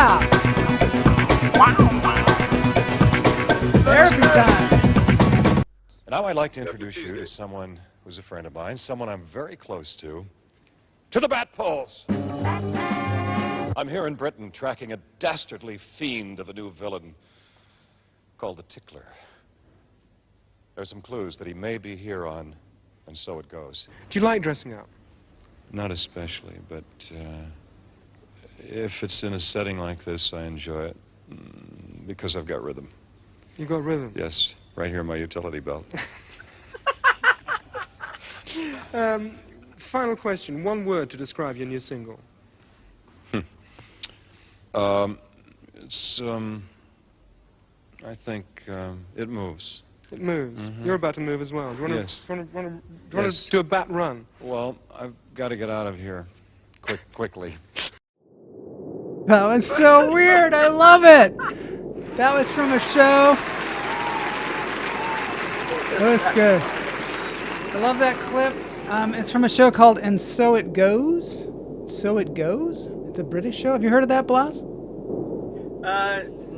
Yeah! Therapy time. Now I'd like to introduce you to someone who's a friend of mine, someone I'm very close to the Bat Poles. I'm here in Britain tracking a dastardly fiend of a new villain called the Tickler. There's some clues that he may be here on And So It Goes. Do you like dressing up? Not especially, but if it's in a setting like this, I enjoy it because I've got rhythm. You've got rhythm? Yes, right here in my utility belt. Final question. One word to describe your new single. I think it moves. It moves. Mm-hmm. You're about to move as well. Do you want Yes. to do a bat run? Well, I've got to get out of here quickly. That was so weird. I love it. That was from a show. That was good. I love that clip. It's from a show called And So It Goes. So It Goes? It's a British show. Have you heard of that, Blas?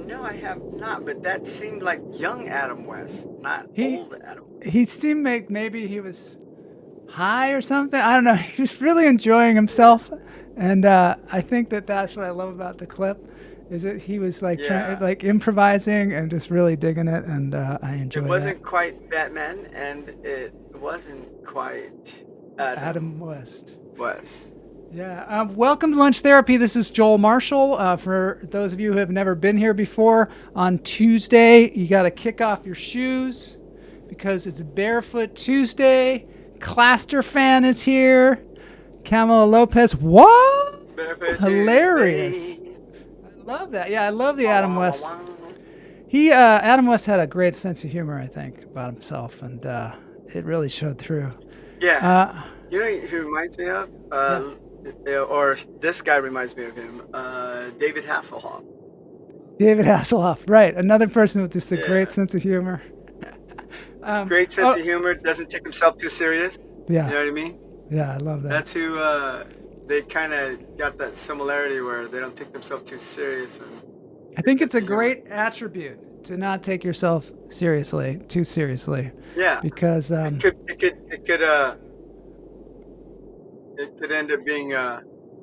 No, I have not, but that seemed like young Adam West, not old Adam West. He seemed maybe he was high or something. I don't know. He was really enjoying himself. And I think that's what I love about the clip, is that he was like improvising and just really digging it, and I enjoyed it. It wasn't quite Batman, and it wasn't quite Adam West. West. Yeah. Welcome to Lunch Therapy. This is Joel Marshall. For those of you who have never been here before, on Tuesday, you got to kick off your shoes because it's Barefoot Tuesday. Claster fan is here. Camila Lopez. What? Barefoot Hilarious. Tuesday. I love that. Yeah, I love the Adam West. Adam West had a great sense of humor, I think, about himself, and it really showed through. Yeah. You know who he reminds me of? Or this guy reminds me of him. David Hasselhoff. David Hasselhoff, right. Another person with just a great sense of humor. Great sense of humor, doesn't take himself too serious. Yeah. You know what I mean? Yeah, I love that. That's who, they kind of got that similarity where they don't take themselves too serious. And I think it's a great attribute to not take yourself too seriously. Yeah. Because it could end up being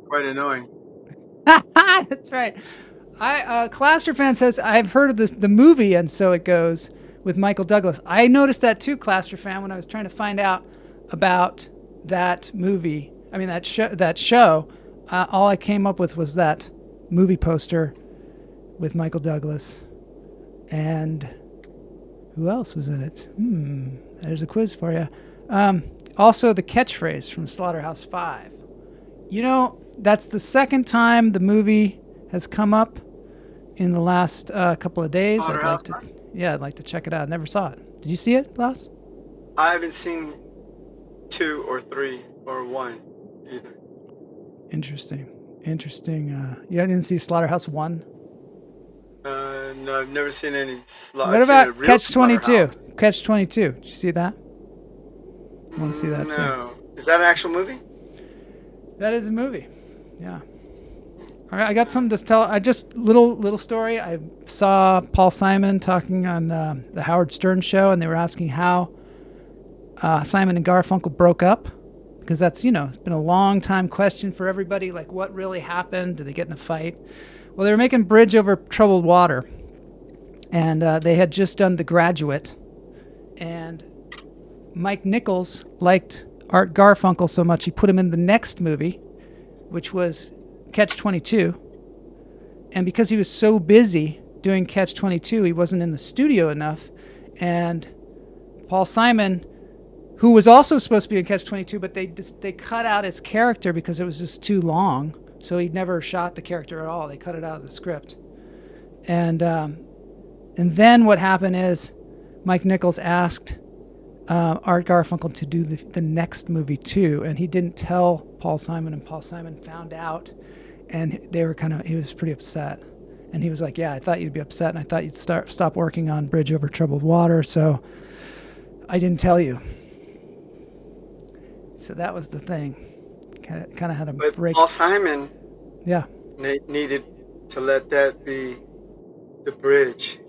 quite annoying. That's right. Claster fan says, I've heard of the movie And So It Goes with Michael Douglas. I noticed that too, Claster fan, when I was trying to find out about that movie. I mean, that show. All I came up with was that movie poster with Michael Douglas. And who else was in it? There's a quiz for you. Also, the catchphrase from Slaughterhouse-5. You know, that's the second time the movie has come up in the last couple of days. I'd like to check it out. I never saw it. Did you see it, Blas? I haven't seen 2 or 3 or 1 either. Interesting. You didn't see Slaughterhouse-1? No, I've never seen any What about Catch-22? Catch-22. Did you see that? I want to see that too. No. Is that an actual movie? That is a movie. Yeah. All right, I got something to tell. Little story. I saw Paul Simon talking on the Howard Stern show, and they were asking how Simon and Garfunkel broke up, because that's, it's been a long time question for everybody. Like, what really happened? Did they get in a fight? Well, they were making Bridge Over Troubled Water, and they had just done The Graduate, and Mike Nichols liked Art Garfunkel so much he put him in the next movie, which was Catch-22. And because he was so busy doing Catch-22, he wasn't in the studio enough. And Paul Simon, who was also supposed to be in Catch-22, but they cut out his character because it was just too long. So he never shot the character at all. They cut it out of the script. And then what happened is Mike Nichols asked Art Garfunkel to do the next movie too, and he didn't tell Paul Simon, and Paul Simon found out, and he was pretty upset, and he was like, yeah, I thought you'd be upset, and I thought you'd stop working on Bridge Over Troubled Water, so I didn't tell you. So that was the thing. Kind of had a break. Paul Simon needed to let that be the bridge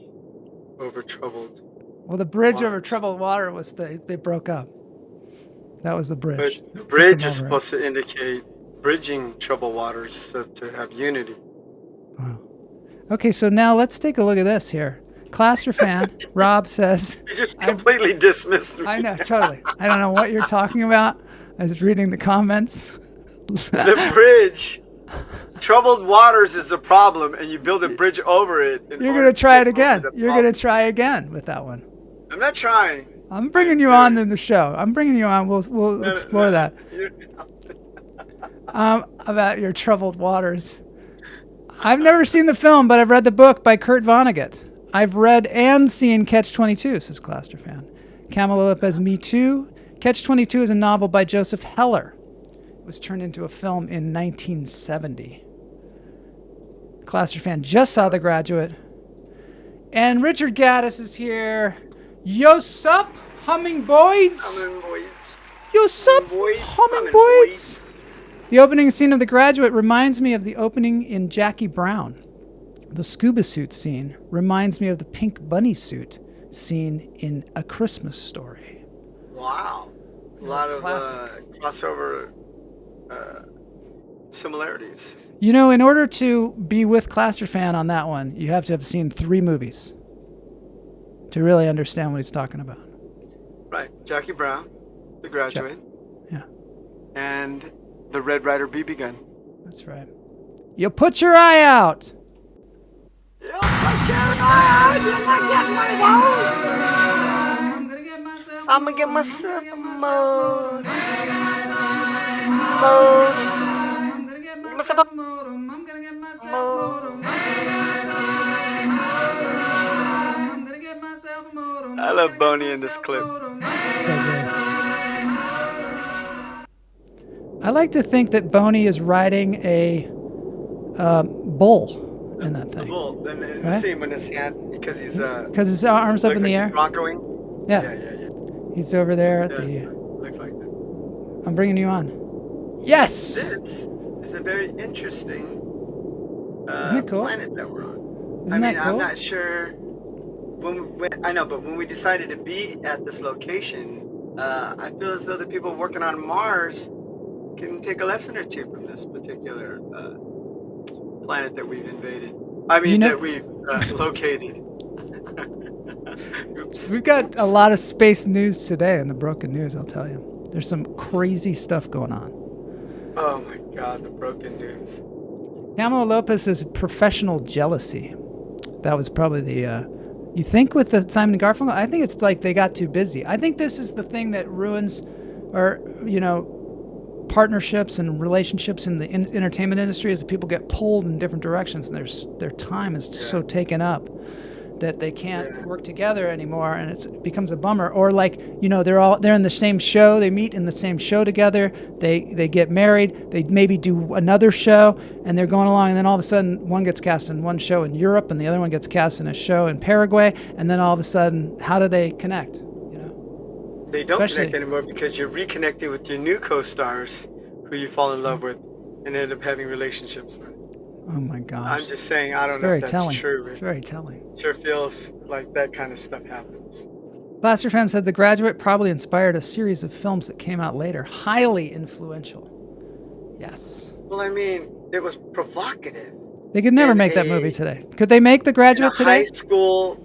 over troubled Well, the bridge over waters. troubled water was they broke up. That was the bridge. But the Took bridge them is over it. supposed to indicate bridging troubled waters to have unity. Wow. Okay, so now let's take a look at this here. Cluster fan, Rob says, You just completely dismissed me. I know, totally. I don't know what you're talking about. I was reading the comments. The bridge. Troubled waters is the problem, and you build a bridge over it. You're going to try it again. You're going to try again with that one. I'm not trying. I'm bringing you on in the show. I'm bringing you on. We'll explore that. About your troubled waters. I've never seen the film, but I've read the book by Kurt Vonnegut. I've read and seen Catch-22, says Cluster fan. Camila Lopez, me too. Catch-22 is a novel by Joseph Heller. It was turned into a film in 1970. Cluster fan just saw The Graduate. And Richard Gaddis is here. Yo sup, hummingboys? Yo sup, hummingboys? The opening scene of The Graduate reminds me of the opening in Jackie Brown. The scuba suit scene reminds me of the pink bunny suit scene in A Christmas Story. Wow. A lot of crossover similarities. You know, in order to be with Cluster fan on that one, you have to have seen 3 movies to really understand what he's talking about. Right. Jackie Brown, The Graduate. Yeah. And the Red Ryder BB gun. That's right. You put your eye out. You put your eye out. You might get one of those. I'm gonna get myself a mode. Get myself a mode. I love Boney in this clip. I like to think that Boney is riding a bull in that thing. A bull. And right? the scene when his hand, because his arms up in the air. Broncoing. Yeah. He's over there at the. Looks like that. I'm bringing you on. Yes. This is a very interesting Isn't it cool? planet that we're on. Isn't that cool? I'm not sure. When we decided to be at this location, I feel as though the people working on Mars can take a lesson or two from this particular planet that we've invaded. That we've located. Oops. We've got a lot of space news today in the Broken News, I'll tell you. There's some crazy stuff going on. Oh my God, the Broken News. Camila Lopez says professional jealousy. That was probably the... you think with the Simon and Garfunkel? I think it's like they got too busy. I think this is the thing that ruins, partnerships and relationships in the entertainment industry is that people get pulled in different directions and their time is so taken up that they can't work together anymore, and it becomes a bummer. Or they're in the same show, they meet in the same show together, they get married, they maybe do another show, and they're going along, and then all of a sudden one gets cast in one show in Europe and the other one gets cast in a show in Paraguay, and then all of a sudden, how do they connect? They don't connect anymore because you're reconnecting with your new co-stars who you fall in love with and end up having relationships with. Oh my gosh. I'm just saying, I don't know if that's true. It's very telling. Sure feels like that kind of stuff happens. Blaster fan said The Graduate probably inspired a series of films that came out later. Highly influential. Yes. Well, it was provocative. They could never make that movie today. Could they make The Graduate today? High school,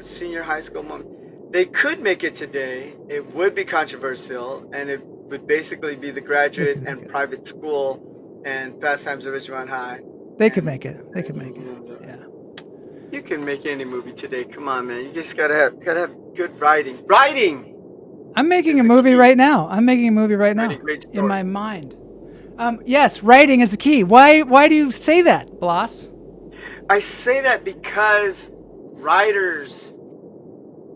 senior high school moment. They could make it today. It would be controversial, and it would basically be The Graduate and Private School and Fast Times at Ridgemont High. They could make it. Yeah. You can make any movie today. Come on, man. You just gotta have good writing. Writing. I'm making a movie right now. In my mind. Yes, writing is the key. Why do you say that, Bloss? I say that because writers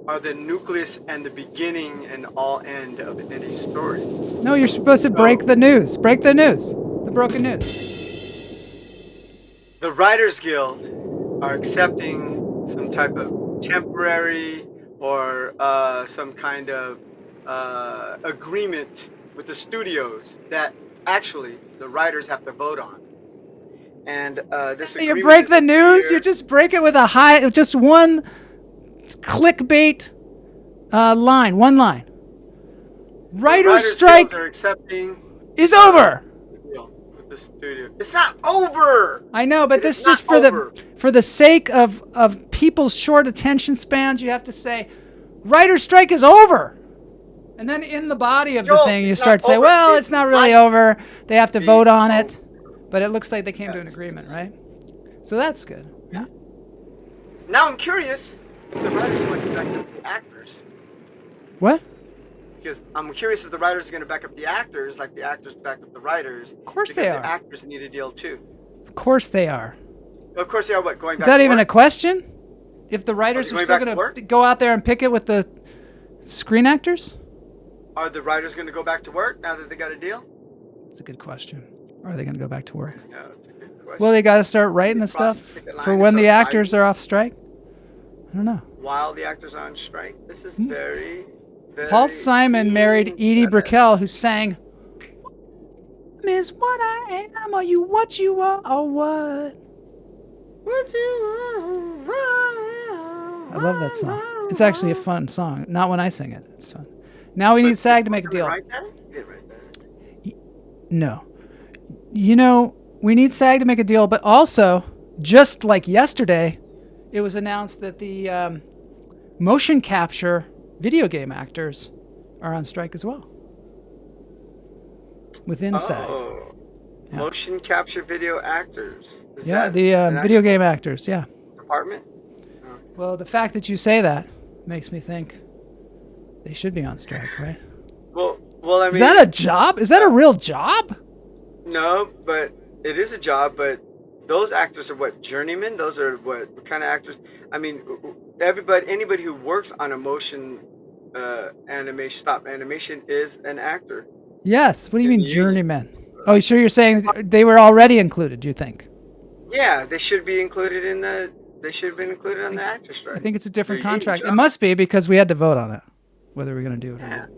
are the nucleus and the beginning and all end of any story. No, you're supposed to break the news. Break the news. The broken news. The Writers Guild are accepting some type of temporary or some kind of agreement with the studios that actually the writers have to vote on. And this You agreement break is the news. clear. You just break it with just one clickbait line. One line. Writer's strike Guilds are accepting is over. the deal with the studio. It's not over. I know, but It this is just not for over. the sake of people's short attention spans, you have to say, writer's strike is over. And then in the body of the Joel, thing, you it's start not to say, over. well, It it's not really might over. They have to be vote on it. over. But it looks like they came to an Yes. agreement, right? So that's good. Yeah. Now I'm curious if the writers are going to back up the actors. What? Because I'm curious if the writers are going to back up the actors like the actors back up the writers. Of course because they the are. actors need a deal too. Of course they are. Of course they are. What, going back Is that to even a work? question? If the writers they are going still back to going work? to go out there and pick it with the screen actors? Are the writers going to go back to work now that they got a deal? That's a good question. Are they going to go back to work? Yeah, that's a good question. Well, they got to start writing the cross stuff the picket line for and when the start actors writing. are off strike. I don't know. While the actors are on strike, this is very, very. Paul Simon married Edie interesting. Brickell, who sang, "Miss what I am, are you what you are, or what?" What you want? I love that song. It's actually a fun song. Not when I sing it. It's fun. Now we need SAG to make a deal. Write that? You didn't write that. No. You know, we need SAG to make a deal, but also, just like yesterday, it was announced that the motion capture video game actors are on strike as well. Within SAG. Oh, Yeah. motion capture video actors. Is Yeah, that the an video actual game actors, yeah. department? Well, the fact that you say that makes me think they should be on strike, right? Well, I mean, Is that a job? Is that a real job? no, but it is a job. But those actors are what, journeymen? Those are what kind of actors? I mean, anybody who works on a motion animation, stop animation, is an actor. Yes. What do you mean You- journeymen? Oh, sure you're saying they were already included, you think? Yeah, they should be included in the. They should have been included on the actor strike. I think it's a different They're union contract. It jobs. must be because we had to vote on it, whether we're going to do it or Yeah. not.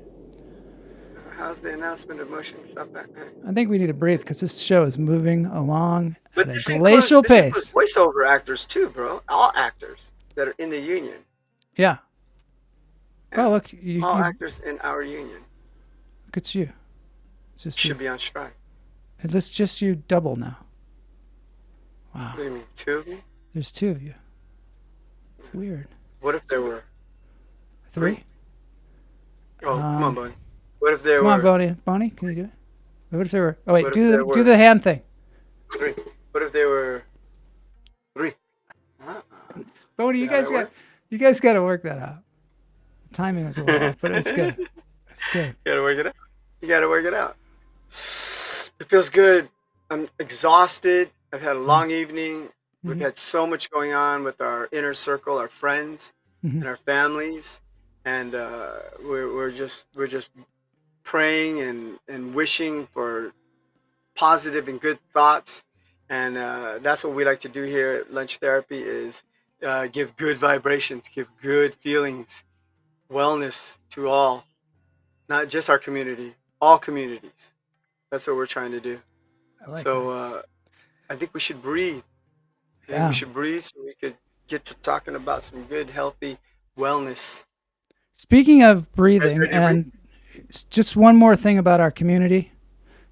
How's the announcement of motion stop that? I think we need to breathe because this show is moving along But at a this glacial includes, pace. this includes voiceover actors too, bro. All actors that are in the union. Yeah. Well, look, All you, actors in our union look, it's you. It's just should you. be on strike. It's just you double now. Wow. What do you mean, two of you? There's two of you. It's weird. What if there were? Three? Oh, come on, Bonnie. What if there Come were on, Bonnie. Bonnie, can you do it? What if there were? Oh wait, What if do there the were- hand thing. three? What if there were three? Bonnie, See you how guys that got works? you guys got to work that out. The timing was a little off, but it's good. It's good. You gotta work it out. You gotta work it out. It feels good. I'm exhausted. I've had a long evening. We've Mhm. had so much going on with our inner circle, our friends, Mhm. and our families, and we're just praying and wishing for positive and good thoughts, and that's what we like to do here at Lunch Therapy is give good vibrations, give good feelings, wellness to all, not just our community, all communities. That's what we're trying to do. I like that. So I think we should breathe. I think Yeah. we should breathe so we could get to talking about some good, healthy wellness. Speaking of breathing, ready to and just one more thing about our community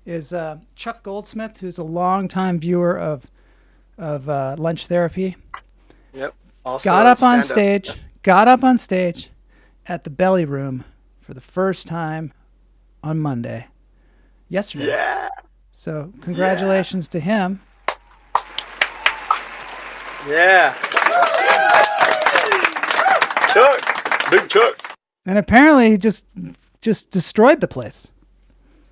is Chuck Goldsmith, who's a longtime viewer of Lunch Therapy, Yep. Also, got up on stand-up. stage. Got up on stage at the Belly Room for the first time on Monday, yesterday. Yeah. So congratulations to him. Yeah. Chuck. Big Chuck. And apparently he just destroyed the place.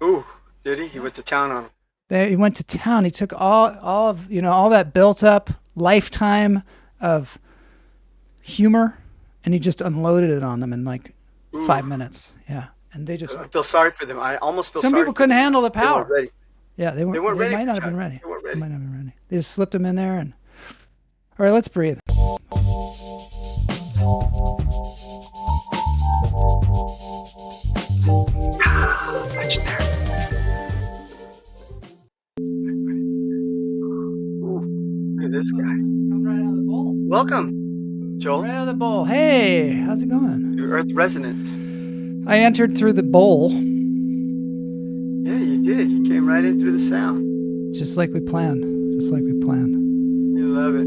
Ooh, did he? He went to town on him. He went to town. He took all of all that built up lifetime of humor, and he just unloaded it on them in like 5 minutes. Yeah, and they just I feel sorry for them. I almost feel some sorry people for couldn't them. handle the They weren't power. ready. Yeah, they weren't. They weren't ready might for not have been Chuck. ready. They weren't They ready. might not have been ready. They just slipped them in there and. All right, let's breathe. Lunch Therapy. Ooh. at this guy. Come right out of the bowl. Welcome, Joel, Right out of the bowl. Hey, how's it going? to Earth Resonance. I entered through the bowl, Yeah, you did. You came right in through the sound. just like we planned. Just like we planned. You love it.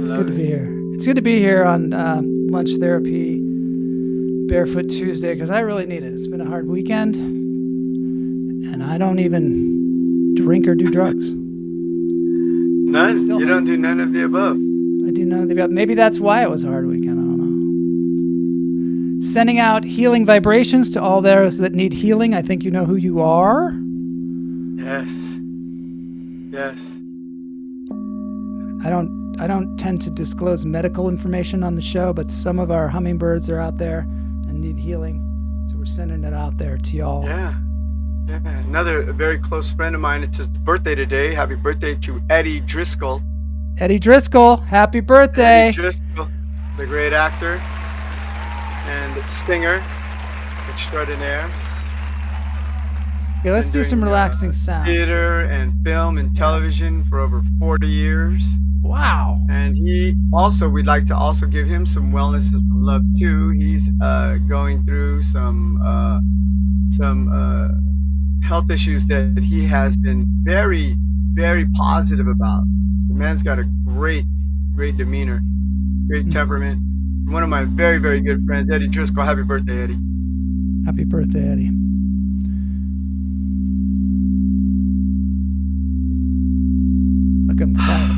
It's good to be here. It's good to be here on Lunch Therapy Barefoot Tuesday because I really need it. It's been a hard weekend, and I don't even drink or do drugs. None? Still You don't do none of the above. I do none of the above. Maybe that's why it was a hard weekend. I don't know. Sending out healing vibrations to all those that need healing. I think you know who you are. Yes. Yes. I don't tend to disclose medical information on the show, but some of our hummingbirds are out there and need healing. So we're sending it out there to y'all. Yeah. Yeah. Another very close friend of mine. It's his birthday today. Happy birthday to Eddie Driscoll. Eddie Driscoll, happy birthday. Eddie Driscoll, the great actor and singer extraordinaire. Okay, let's do Been some doing, relaxing sounds. Theater and film and television for over 40 years. Wow. And he also, we'd like to also give him some wellness and some love too. He's going through some health issues that he has been very, very positive about. The man's got a great demeanor, great temperament. One of my very, very good friends, Eddie Driscoll. Happy birthday, Eddie. Happy birthday, Eddie. Look, I'm quiet.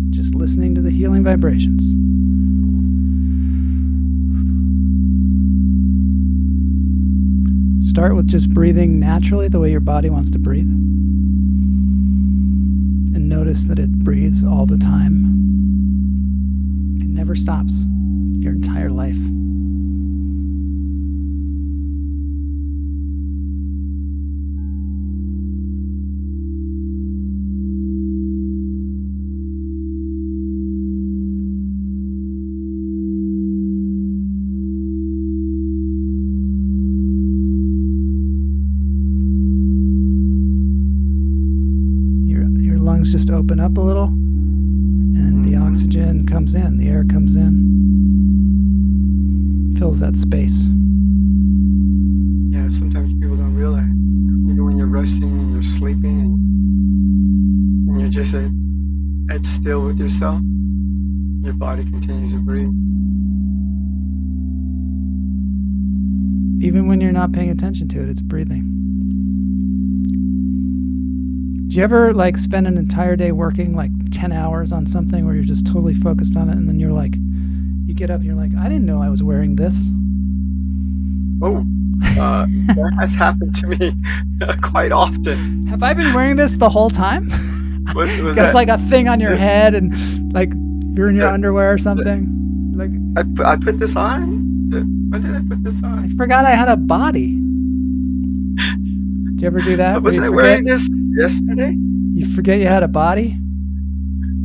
Just listening to the healing vibrations. Start with just breathing naturally the way your body wants to breathe. And notice that it breathes all the time. It never stops your entire life. Your lungs just open up a little, and the oxygen comes in, the air comes in, fills that space. Yeah, sometimes people don't realize, even when you're resting and you're sleeping and you're just at still with yourself, your body continues to breathe. Even when you're not paying attention to it, it's breathing. Do you ever like spend an entire day working like 10 hours on something where you're just totally focused on it, and then you're like, you get up and you're like, I didn't know I was wearing this. Oh, that has happened to me quite often. Have I been wearing this the whole time? What was Got that? like a thing on your head and like you're in your underwear or something. Like I put this on? When did I put this I on? forgot I had a body. Do you ever do that? Where Wasn't I you wearing this yesterday? You forget you had a body?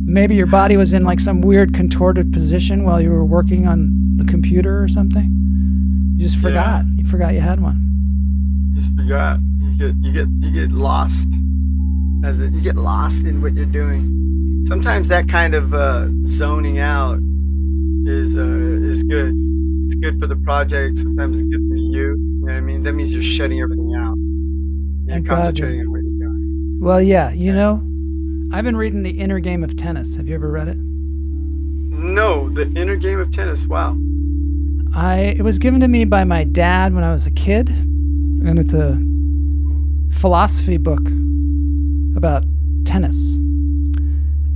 Maybe your body was in like some weird contorted position while you were working on the computer or something. You just forgot. Yeah. You forgot you had one. Just forgot. You get lost. You get lost in what you're doing. Sometimes that kind of zoning out is good. It's good for the project. Sometimes it's good for you. You know what I mean? That means you're shutting everything out. You're Thank God. concentrating on what you're doing. Well, yeah, you know, I've been reading The Inner Game of Tennis. Have you ever read it? No, The Inner Game of Tennis. Wow. It was given to me by my dad when I was a kid, and it's a philosophy book about tennis.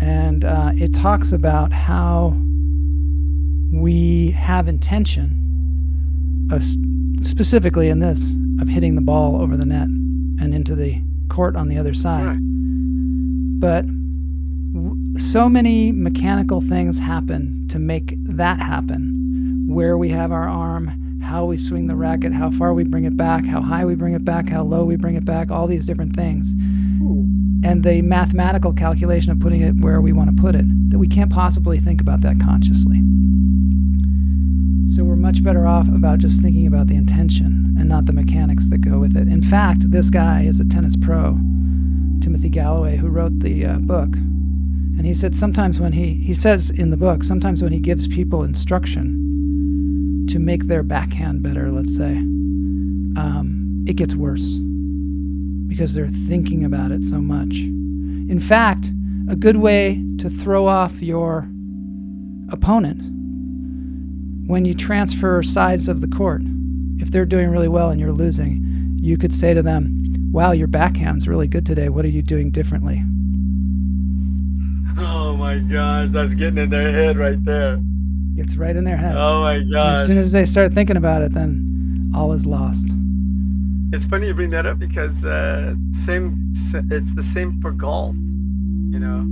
And it talks about how we have intention of, specifically in this, of hitting the ball over the net and into the court on the other side. Right. But so many mechanical things happen to make that happen. Where we have our arm, how we swing the racket, how far we bring it back, how high we bring it back, how low we bring it back, all these different things. And the mathematical calculation of putting it where we want to put it, that we can't possibly think about that consciously. So we're much better off about just thinking about the intention and not the mechanics that go with it. In fact, this guy is a tennis pro, Timothy Galloway, who wrote the book. And he said sometimes when he says in the book, sometimes when he gives people instruction to make their backhand better, let's say, it gets worse because they're thinking about it so much. In fact, a good way to throw off your opponent when you transfer sides of the court, if they're doing really well and you're losing, you could say to them, wow, your backhand's really good today. What are you doing differently? Oh my gosh, that's getting in their head right there. It's right in their head. Oh my And gosh. as soon as they start thinking about it, then all is lost. It's funny you bring that up because it's the same for golf. You know,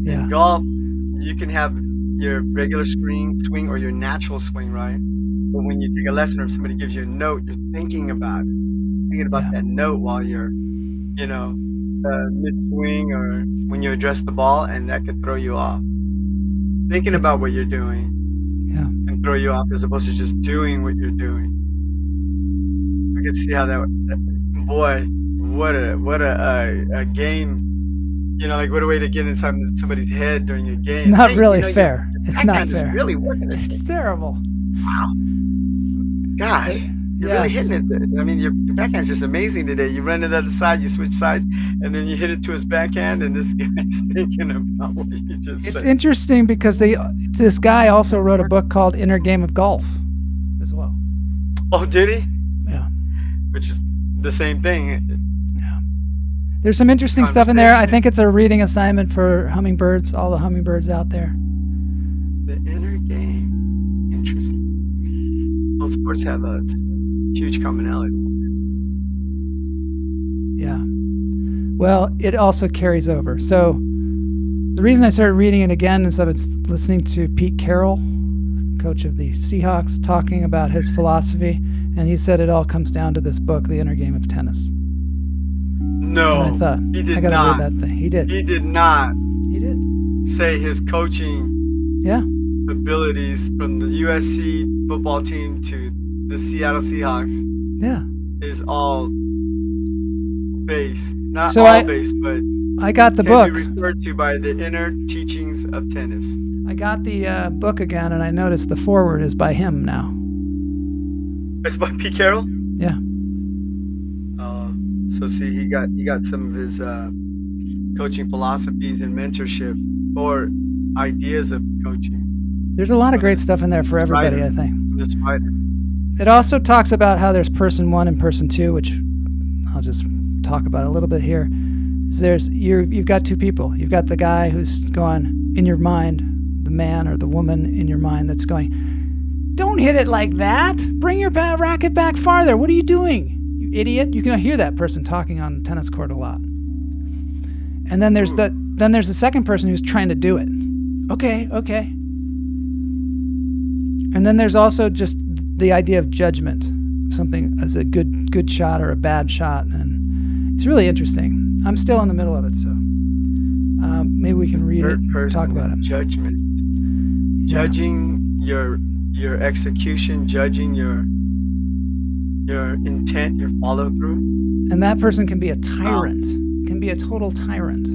Yeah. in golf, you can have your regular swing or your natural swing, right? But when you take a lesson or somebody gives you a note, you're thinking about Yeah. that note while you're, mid-swing or when you address the ball, and that could throw you off. Thinking about what you're doing Yeah. can throw you off as opposed to just doing what you're doing. I can see how boy, what a game. Like what a way to get inside somebody's head during a game. It's not Hey, really your fair. It's not backhand is fair. really working it. It's terrible. Wow. Gosh, you're really Yes. hitting it. I mean, your backhand's just amazing today. You run to the other side, you switch sides, and then you hit it to his backhand, and this guy's thinking about what you just It's said. interesting because this guy also wrote a book called Inner Game of Golf as well. Oh, did he? Yeah. Which is the same thing. There's some interesting stuff in there. I Conversation. think it's a reading assignment for hummingbirds, all the hummingbirds out there. The inner game. Interesting. Both sports have huge commonalities. Yeah. Well, it also carries over. So the reason I started reading it again is I was listening to Pete Carroll, coach of the Seahawks, talking about his philosophy, and he said it all comes down to this book, The Inner Game of Tennis. No, And I thought, he I did gotta not. read that thing. He did. He did not He did. say his coaching Yeah. abilities from the USC football team to the Seattle Seahawks Yeah. is all based, not So all based, but I got the can book. be referred to by the inner teachings of tennis. I got the book again, and I noticed the foreword is by him now. It's by Pete Carroll. Yeah. So see, he got some of his coaching philosophies and mentorship or ideas of coaching There's a lot of great stuff in there for everybody, Right. I think. from this writer. It also talks about how there's person one and person two, which I'll just talk about a little bit here. You've got two people. You've got the guy who's going in your mind, the man or the woman in your mind that's going, don't hit it like that. Bring your racket back farther. What are you doing, you idiot? You can hear that person talking on the tennis court a lot. And then there's the second person who's trying to do it. Okay. And then there's also just the idea of judgment, something as a good shot or a bad shot, and it's really interesting. I'm still in the middle of it, so maybe we can read it, Third person talk about it. judgment, judging your execution, judging your intent, your follow through. And that person can be a tyrant, can be a total tyrant.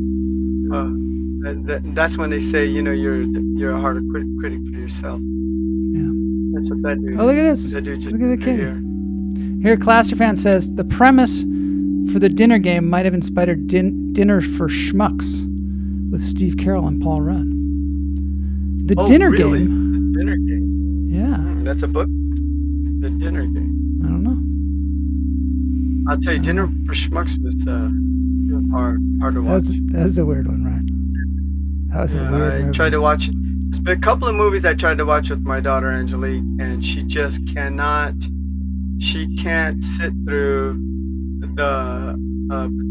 That's when they say, you're a harder critic for yourself. Yeah. That's what that dude. Oh, look at this. That dude just Look at the kid. here. Here, Clasterfan says the premise for the dinner game might have inspired Dinner for Schmucks with Steve Carroll and Paul Rudd. The dinner really? game. The dinner game. Yeah. That's a book. The dinner game. I don't know. I'll tell you, Dinner for Schmucks was hard to watch. That was a weird one, right? That was a weird I movie. tried to watch. There's been a couple of movies I tried to watch with my daughter Angelique, and she just cannot. She can't sit through the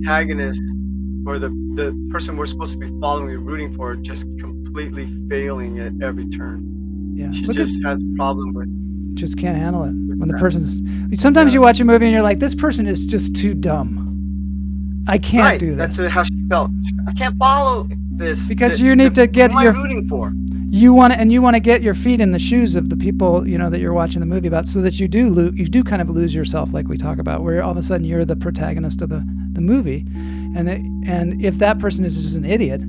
protagonist or the person we're supposed to be following and rooting for just completely failing at every turn. Yeah. She Look just has a problem with. just can't handle it when the person's. Sometimes you watch a movie and you're like, this person is just too dumb. I can't do this. That's how she felt. I can't follow this Because you need to get who am your- I rooting for. You want to get your feet in the shoes of the people that you're watching the movie about, so that you do kind of lose yourself, like we talk about, where all of a sudden you're the protagonist of the movie, and if that person is just an idiot,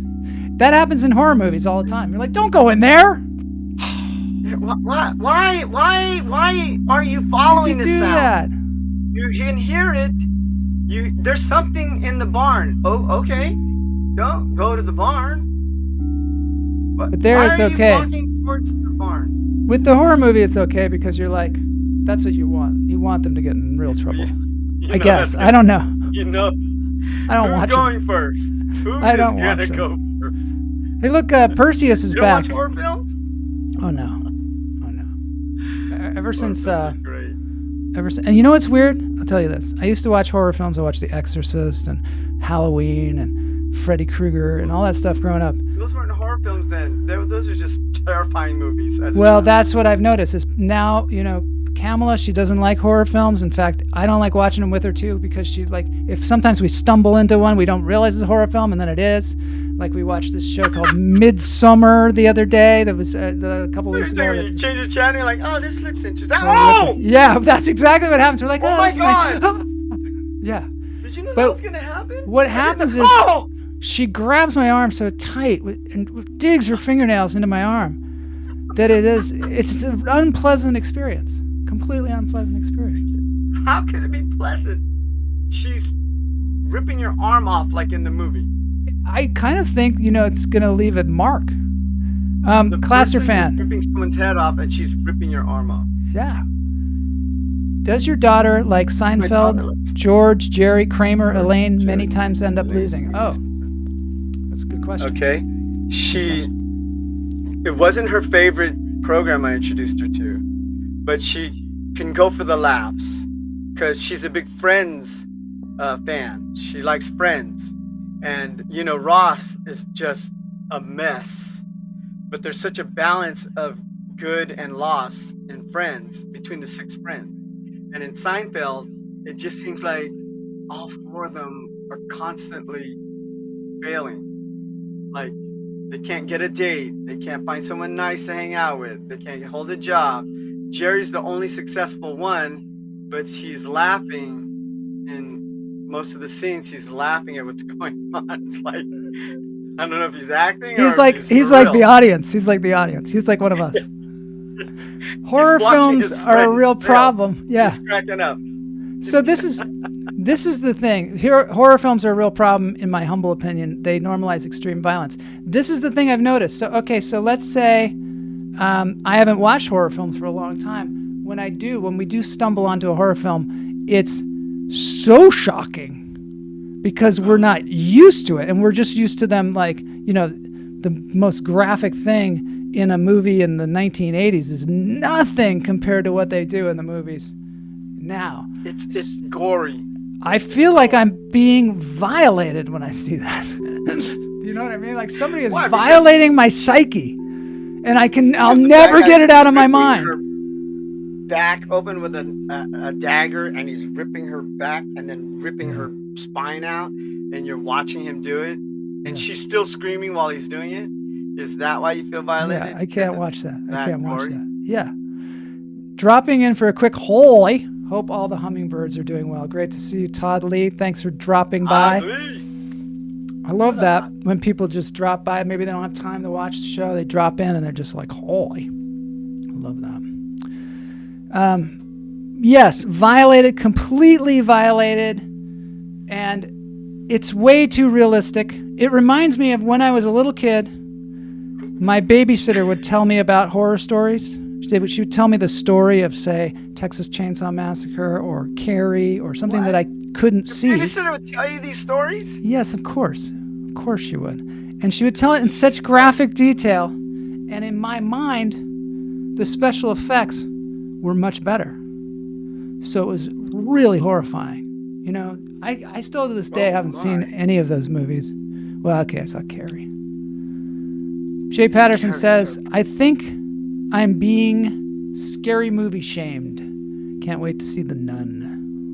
That happens in horror movies all the time. You're like, don't go in there. Why are you following this sound? You can hear it. There's something in the barn. Oh, okay. Don't go to the barn. But there it's okay. Why are you walking towards the barn? With the horror movie, it's okay because you're like, that's what you want. You want them to get in real trouble. I guess. I don't know. You know. I don't watch Who's going first? Who I is don't gonna watch go first? Hey, look, Perseus is You back. don't watch horror films? Oh no. Ever since Great. and you know what's weird? I'll tell you this. I used to watch horror films. I watched The Exorcist and Halloween and Freddy Krueger and all that stuff growing up. Those weren't horror films then. Those are just terrifying movies. Well, that's what I've noticed is now, Kamala, she doesn't like horror films. In fact, I don't like watching them with her too because she's like, if sometimes we stumble into one, we don't realize it's a horror film and then it is. Like we watched this show called Midsummer the other day. That was a couple weeks ago. You change your channel, you're like, oh, this looks interesting. Oh! Yeah, that's exactly what happens. We're like, oh my God. Nice. Yeah. Did you know that was going to happen? What happens is she grabs my arm so tight and digs her fingernails into my arm that it's an unpleasant experience. Completely unpleasant experience. How can it be pleasant? She's ripping your arm off like in the movie. I kind of think, it's going to leave a mark. Cluster fan. Ripping someone's head off and she's ripping your arm off. Yeah. Does your daughter like Seinfeld, George, Jerry, Kramer, Elaine many times end up losing? Oh, that's a good question. Okay. It wasn't her favorite program I introduced her to, but she can go for the laughs because she's a big Friends fan. She likes Friends. And, Ross is just a mess. But there's such a balance of good and loss in Friends between the 6 friends. And in Seinfeld, it just seems like all 4 of them are constantly failing. Like, they can't get a date. They can't find someone nice to hang out with. They can't hold a job. Jerry's the only successful one, but he's laughing in most of the scenes. He's laughing at what's going on. It's like, I don't know if he's acting. He's like the audience. He's like the audience. He's like one of us. Horror films are a real problem. Yeah. He's cracking up. So this is the thing. Here, horror films are a real problem, in my humble opinion. They normalize extreme violence. This is the thing I've noticed. So let's say I haven't watched horror films for a long time. When we do stumble onto a horror film, it's so shocking because we're not used to it, and we're just used to them like, the most graphic thing in a movie in the 1980s is nothing compared to what they do in the movies now. It's gory. I feel like I'm being violated when I see that. You know what I mean? Like somebody is violating my psyche, and I'll never get it out of my mind. Back open with a dagger, and he's ripping her back and then ripping her spine out, and you're watching him do it, and she's still screaming while he's doing it. Is that why you feel violated? Yeah, I can't watch that. I can't watch that. Yeah. Dropping in for a quick holy. Hope all the hummingbirds are doing well. Great to see you, Todd Lee. Thanks for dropping by. I love that when people just drop by. Maybe they don't have time to watch the show. They drop in and they're just like, holy. I love that. Yes, violated, completely violated. And it's way too realistic. It reminds me of when I was a little kid, my babysitter would tell me about horror stories. She would tell me the story of, say, Texas Chainsaw Massacre or Carrie or something that I couldn't see. Your babysitter would tell you these stories? Yes, of course. Of course she would. And she would tell it in such graphic detail. And in my mind, the special effects were much better. So it was really horrifying. I still to this day haven't seen any of those movies. Well, okay, I saw Carrie. Jay Patterson says, I think I'm being scary movie shamed. Can't wait to see The Nun.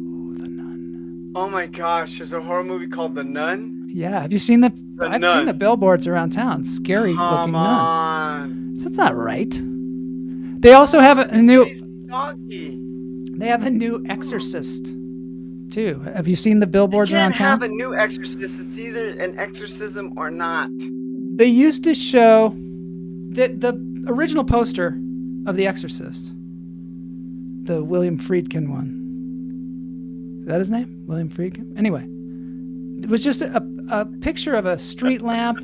Ooh, The Nun. Oh my gosh, there's a horror movie called The Nun? Yeah, have you seen I've seen the billboards around town. Scary looking nun. So that's not right. They also have a new Exorcist too. Have you seen the billboards around town? You can't have a new Exorcist. It's either an exorcism or not. They used to show the original poster of The Exorcist, the William Friedkin one. Is that his name? William Friedkin? Anyway, it was just a picture of a street lamp,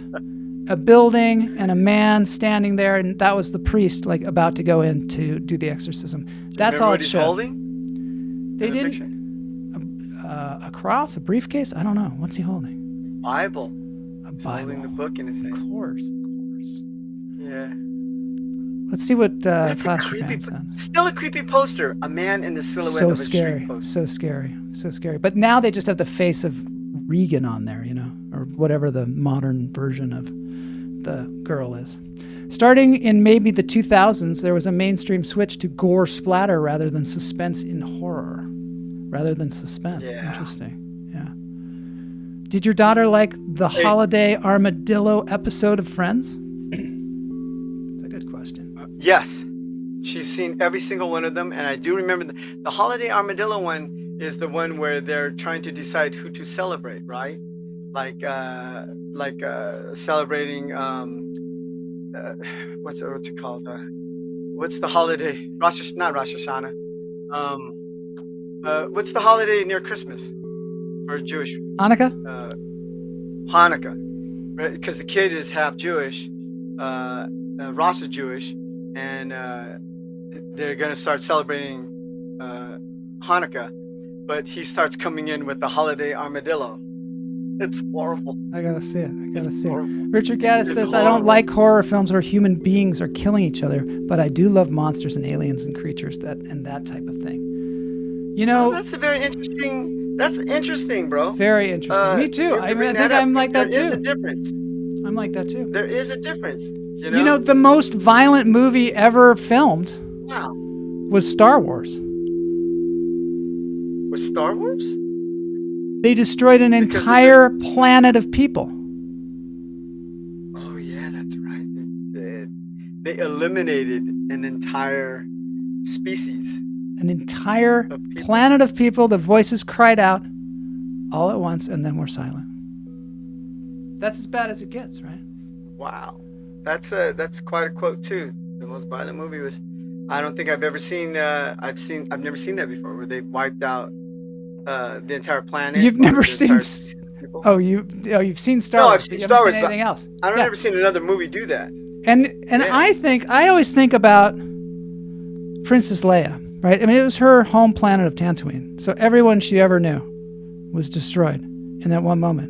a building, and a man standing there, and that was the priest like about to go in to do the exorcism. That's all it showed. Holding? They didn't. A cross, a briefcase. I don't know. What's he holding? Bible. A He's Bible. holding the book in his hand. Of course. Yeah. Let's see what That's a Clash creepy. Fan says. Still a creepy poster. A man in the silhouette So of a scary. street poster. So scary. So scary. But now they just have the face of Regan on there, you know, or whatever the modern version of the girl is. Starting in maybe the 2000s, there was a mainstream switch to gore splatter rather than suspense in horror. Rather than suspense. Yeah. Interesting. Yeah. Did your daughter like the holiday armadillo episode of Friends? It's a good question. Yes. She's seen every single one of them, and I do remember the holiday armadillo one is the one where they're trying to decide who to celebrate, right? Like celebrating what's it called? What's the holiday? Not Rosh Hashanah. What's the holiday near Christmas for Jewish? Hanukkah? Hanukkah, right? Because the kid is half Jewish. Ross is Jewish, and they're gonna start celebrating Hanukkah, but he starts coming in with the holiday armadillo. It's horrible. I gotta see it. horrible. Richard Gaddis says, I don't like horror films where human beings are killing each other, but I do love monsters and aliens and creatures and that type of thing. You know, That's a very interesting. That's interesting, bro. very interesting. Me too. I mean, I think I'm like that There is a too. difference. I'm like that too. There is a difference. You You know, the most violent movie ever filmed Wow. was Star Wars. With Star Wars? They destroyed an Because of entire planet of people. Oh yeah, that's right. They eliminated an entire species. An entire Of people. planet of people. The voices cried out all at once, and then we're silent. That's as bad as it gets, right? Wow. That's quite a quote too. The most violent movie was. I don't think I've ever seen. I've never seen that before, where they wiped out the entire planet. You've or never the seen. entire people. You've seen Star No, Wars. I've seen but you Star haven't Wars, seen but anything else. I don't Yeah. ever seen another movie do that. And Yeah. I always think about Princess Leia, right? I mean, it was her home planet of Tatooine, so everyone she ever knew was destroyed in that one moment.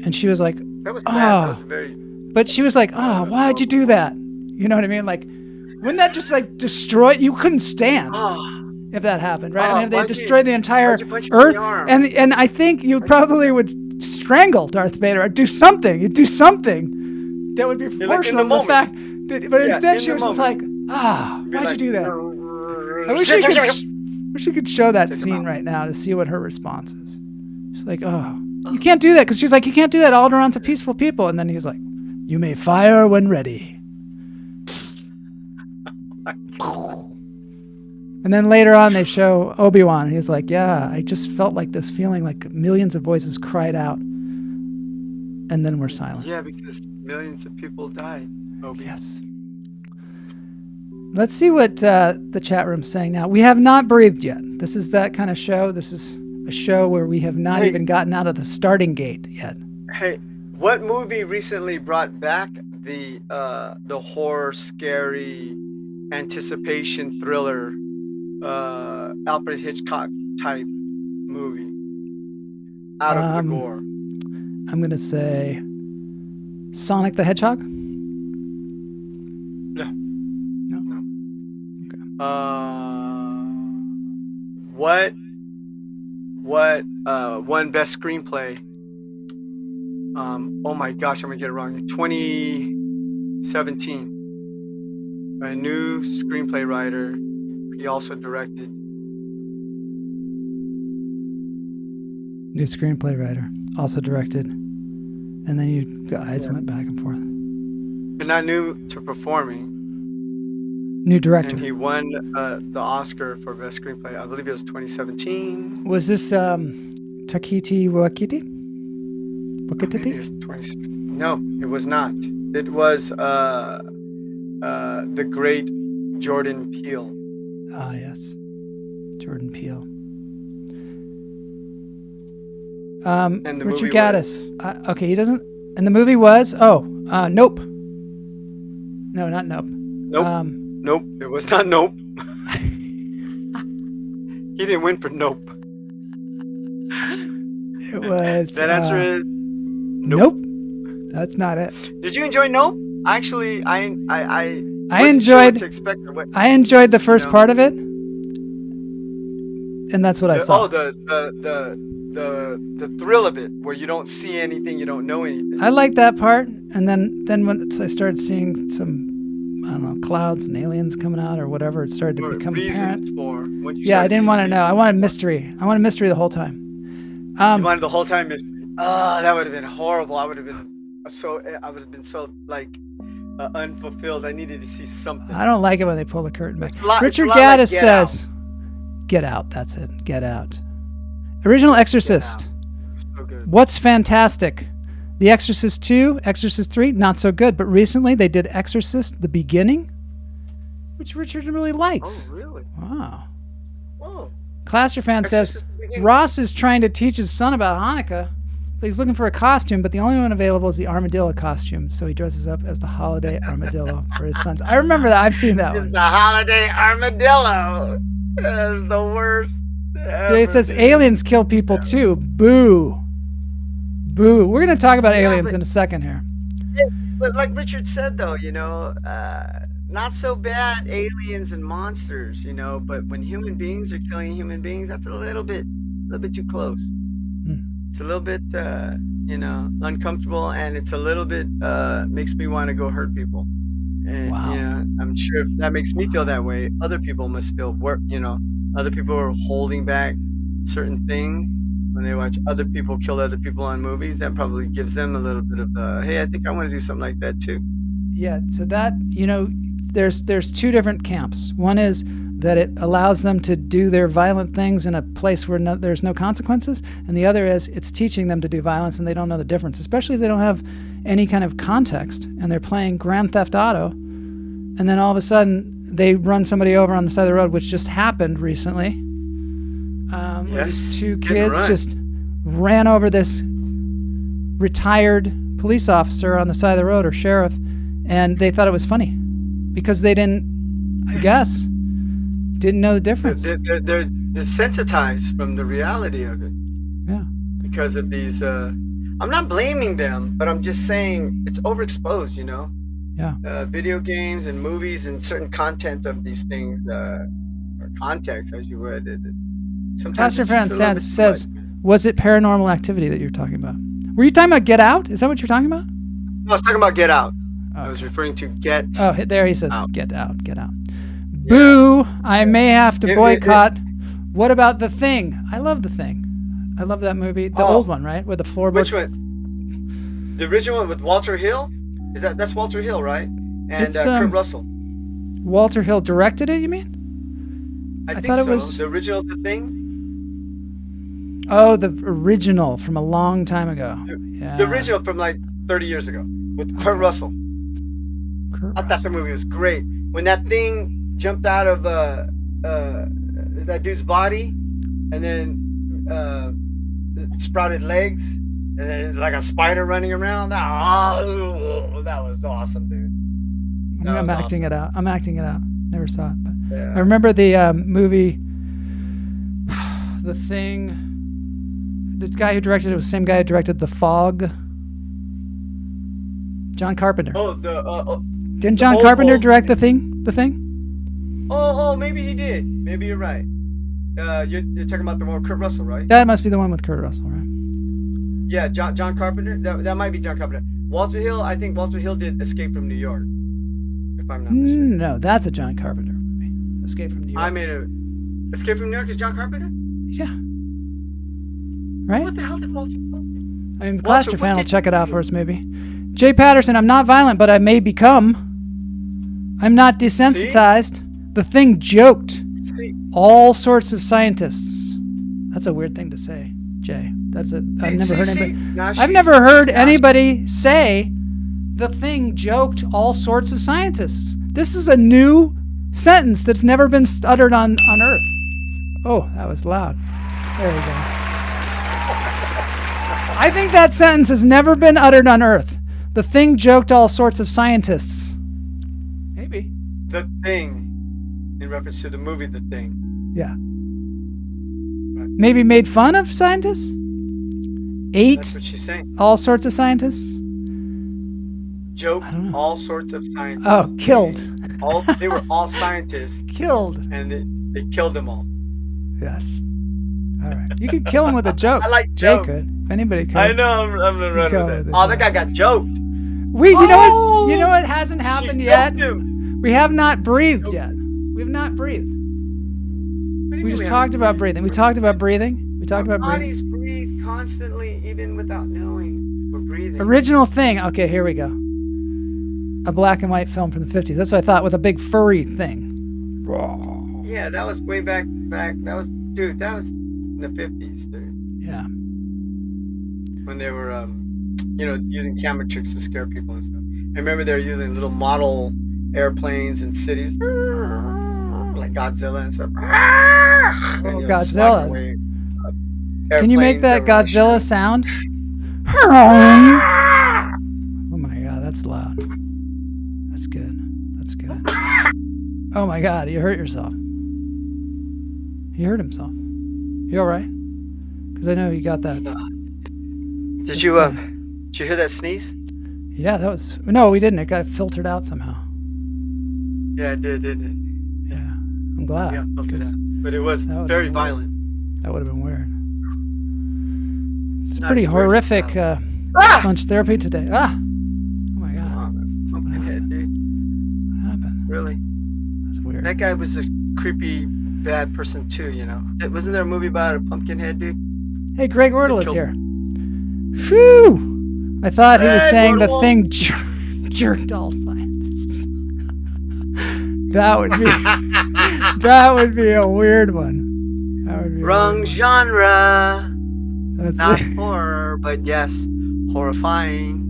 And she was like, That was sad. Ah. That was very. but she was like, "Oh, why'd you do that?" You know what I mean? Like, wouldn't that just like destroy? You couldn't stand Oh, if that happened, right? I mean, if they why'd you- destroyed the entire why'd you punch me in the Earth, arm? and I think you probably would strangle Darth Vader or do something. You'd do something that would be like, in proportional the to the moment. fact that. But Yeah, instead, in she the was just like, moment. "Ah, Be why'd like, you do that?" I wish we could show that Take 'em scene out. right now to see what her response is. She's like, "Oh, you can't do that," because she's like, "You can't do that. Alderaan's a peaceful people." And then he's like, "You may fire when ready." And then later on, they show Obi-Wan, and he's like, "Yeah, I just felt like this feeling, like millions of voices cried out, and then we're silent." Yeah, because millions of people died. Obi. Yes. Let's see what the chat room's saying now. We have not breathed yet. This is that kind of show. This is a show where we have not Hey. even gotten out of the starting gate yet. Hey, what movie recently brought back the horror, scary, anticipation thriller, Alfred Hitchcock type movie? Out of the gore. I'm going to say Sonic the Hedgehog. No. No? No. Okay. What won best screenplay? Oh my gosh, I'm gonna get it wrong. 2017. A new screenplay writer. He also directed. New screenplay writer. Also directed. And then you guys went back and forth. And not new to performing. New director. And he won the Oscar for best screenplay. I believe it was 2017. Was this Takiti Wakiti? Maybe it was 2016. No, it was not. It was the great Jordan Peele. Ah, yes. Jordan Peele. And the Richard movie Gaddis. Okay, he doesn't. And the movie was Nope. No, not Nope. Nope. Nope. It was not Nope. He didn't win for Nope. It was. That answer is Nope. That's not it. Did you enjoy Nope? Actually, I enjoyed. Sure what to expect or what, I enjoyed the first part of it, and that's what I saw. Oh, the thrill of it, where you don't see anything, you don't know anything. I liked that part, and then once I started seeing some, I don't know, clouds and aliens coming out or whatever, it started to become apparent. Yeah, I didn't want to know. I wanted mystery. I wanted mystery the whole time. You wanted the whole time mystery. Oh, that would have been horrible. I would have been so like unfulfilled. I needed to see something. I don't like it when they pull the curtain back. Richard Gaddis like says, "Get Out." That's it. Get Out. Original Exorcist. So good. What's fantastic? The Exorcist 2, Exorcist 3, not so good. But recently they did Exorcist: The Beginning, which Richard really likes. Oh, really? Wow. Whoa. Claster fan says, Ross is trying to teach his son about Hanukkah. But he's looking for a costume, but the only one available is the armadillo costume. So he dresses up as the holiday armadillo for his sons. I remember that. I've seen that one. It's the holiday armadillo. That's the worst. Yeah, he says aliens kill people too. Boo. Boo. We're going to talk about aliens in a second here. But like Richard said, though, not so bad aliens and monsters, but when human beings are killing human beings, that's a little bit too close. It's a little bit, uncomfortable, and it's a little bit makes me want to go hurt people. And Wow. I'm sure if that makes me feel that way, other people must feel other people are holding back certain things when they watch other people kill other people on movies. That probably gives them a little bit of hey, I think I want to do something like that too. Yeah, so that, there's two different camps. One is that it allows them to do their violent things in a place where there's no consequences. And the other is it's teaching them to do violence and they don't know the difference, especially if they don't have any kind of context and they're playing Grand Theft Auto. And then all of a sudden they run somebody over on the side of the road, which just happened recently. Where these two kids just ran over this retired police officer on the side of the road, or sheriff, and they thought it was funny because they didn't know the difference. They're desensitized from the reality of it. Yeah. Because of these, I'm not blaming them, but I'm just saying it's overexposed, Yeah. Video games and movies and certain content of these things, or context, as you would. Sometimes Pastor it's Fran just a little bit says, too much. was it Paranormal Activity that you're talking about? Were you talking about Get Out? Is that what you're talking about? No, I was talking about Get Out. I was referring to Get. Oh, there he says, Out. Get Out, Get Out. Boo! I may have to boycott. What about The Thing? I love The Thing. I love that movie. The old one, right? With the floorboard. Which one? The original one with Walter Hill? That's Walter Hill, right? And Kurt Russell. Walter Hill directed it, you mean? I think thought it so. was The original The Thing? Oh, the original from a long time ago. Yeah. The original from like 30 years ago with Kurt Russell. I thought the movie was great. When that thing jumped out of that dude's body and then it sprouted legs and then like a spider running around. Oh, that was awesome, dude. I'm acting it out. Never saw it. But yeah. I remember the movie, The Thing. The guy who directed it was the same guy who directed The Fog. John Carpenter. Didn't John Carpenter direct The Thing? Oh, maybe he did. Maybe you're right. You're talking about the one with Kurt Russell, right? That must be the one with Kurt Russell, right? Yeah, John Carpenter. That might be John Carpenter. Walter Hill. I think Walter Hill did Escape from New York, if I'm not mistaken. No, that's a John Carpenter movie. Escape from New York. I made Escape from New York is John Carpenter? Yeah. Right? What the hell did Walter Hill do? I mean, Plaster Fan will check it out for us, maybe. Jay Patterson, I'm not violent, but I may become. I'm not desensitized. See? The Thing joked. See? All sorts of scientists. That's a weird thing to say, Jay. That's it. I've never heard See? anybody. Now I've she's- never heard anybody say the thing joked all sorts of scientists. This is a new sentence that's never been uttered on Earth. Oh, that was loud. There we go. I think that sentence has never been uttered on Earth. The thing joked all sorts of scientists. Maybe. The Thing, in reference to the movie The Thing. Yeah. Maybe made fun of scientists? Ate That's what she's saying. all sorts of scientists? Joke I don't know. all sorts of scientists. Oh, killed. They were all scientists, Killed. and they killed them all. Yes. All right. You could kill him with a joke. I like Jay jokes. could. If anybody could. I know, I'm gonna run Go with with it. it, Oh, yeah. that guy got joked. You know what hasn't happened She yet? joked him. We have not breathed yet. We have not breathed. What do you We mean just haven't talked about breathed? breathing. We talked about breathing. We talked Our about breathing. bodies breathe constantly, even without knowing we're breathing. Original thing. Okay, here we go. A black and white film from the 50s. That's what I thought, with a big furry thing. Yeah, that was way back. That was in the 50s, dude. Yeah. When they were, using camera tricks to scare people and stuff. I remember they were using little model airplanes in cities, like Godzilla and stuff. Oh, Godzilla. Can you make that Godzilla sound? Oh my God, that's loud. That's good. That's good. Oh my God, you hurt yourself. He hurt himself. You all right? Because I know you got that. Did you hear that sneeze? Yeah, that was. No, we didn't. It got filtered out somehow. Yeah, it did, didn't it? Yeah, I'm glad. Yeah, filtered 'cause out. But it was that would've very been violent. That would have been weird. It's Not pretty as weird as horrific Ah! lunch therapy today. Ah! Oh my God. Pumpkin head, dude. What happened? Really? That's weird. That guy was a creepy, bad person too, you know. Wasn't there a movie about a pumpkin head, dude? Hey, Greg Wordle is killed- here. Phew! I thought he was Greg saying the Wordle. thing jerked all scientists. That would be a weird one. That would be a Wrong weird genre. one. That's Not it. horror, but yes, horrifying.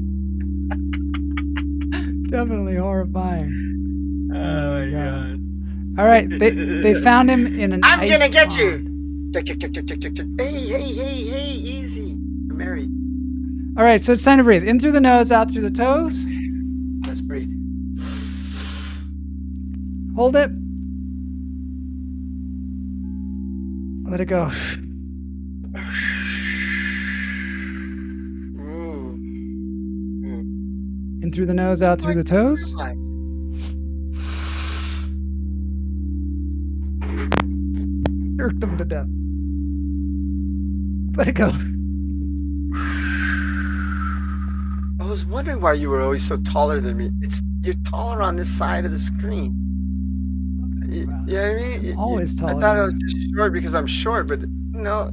Definitely horrifying. Oh my god. All right, they found him in an I'm ice gonna get pond. you. Check, check, check, check, check, check, check. Hey, easy. I'm married. All right, so it's time to breathe. In through the nose, out through the toes. Let's breathe. Hold it. Let it go. Ooh. In through the nose, out through the toes. Jerk them to death. Let it go. I was wondering why you were always so taller than me. You're taller on this side of the screen. You know what I mean? Always taller. I thought I was just short because I'm short, but no.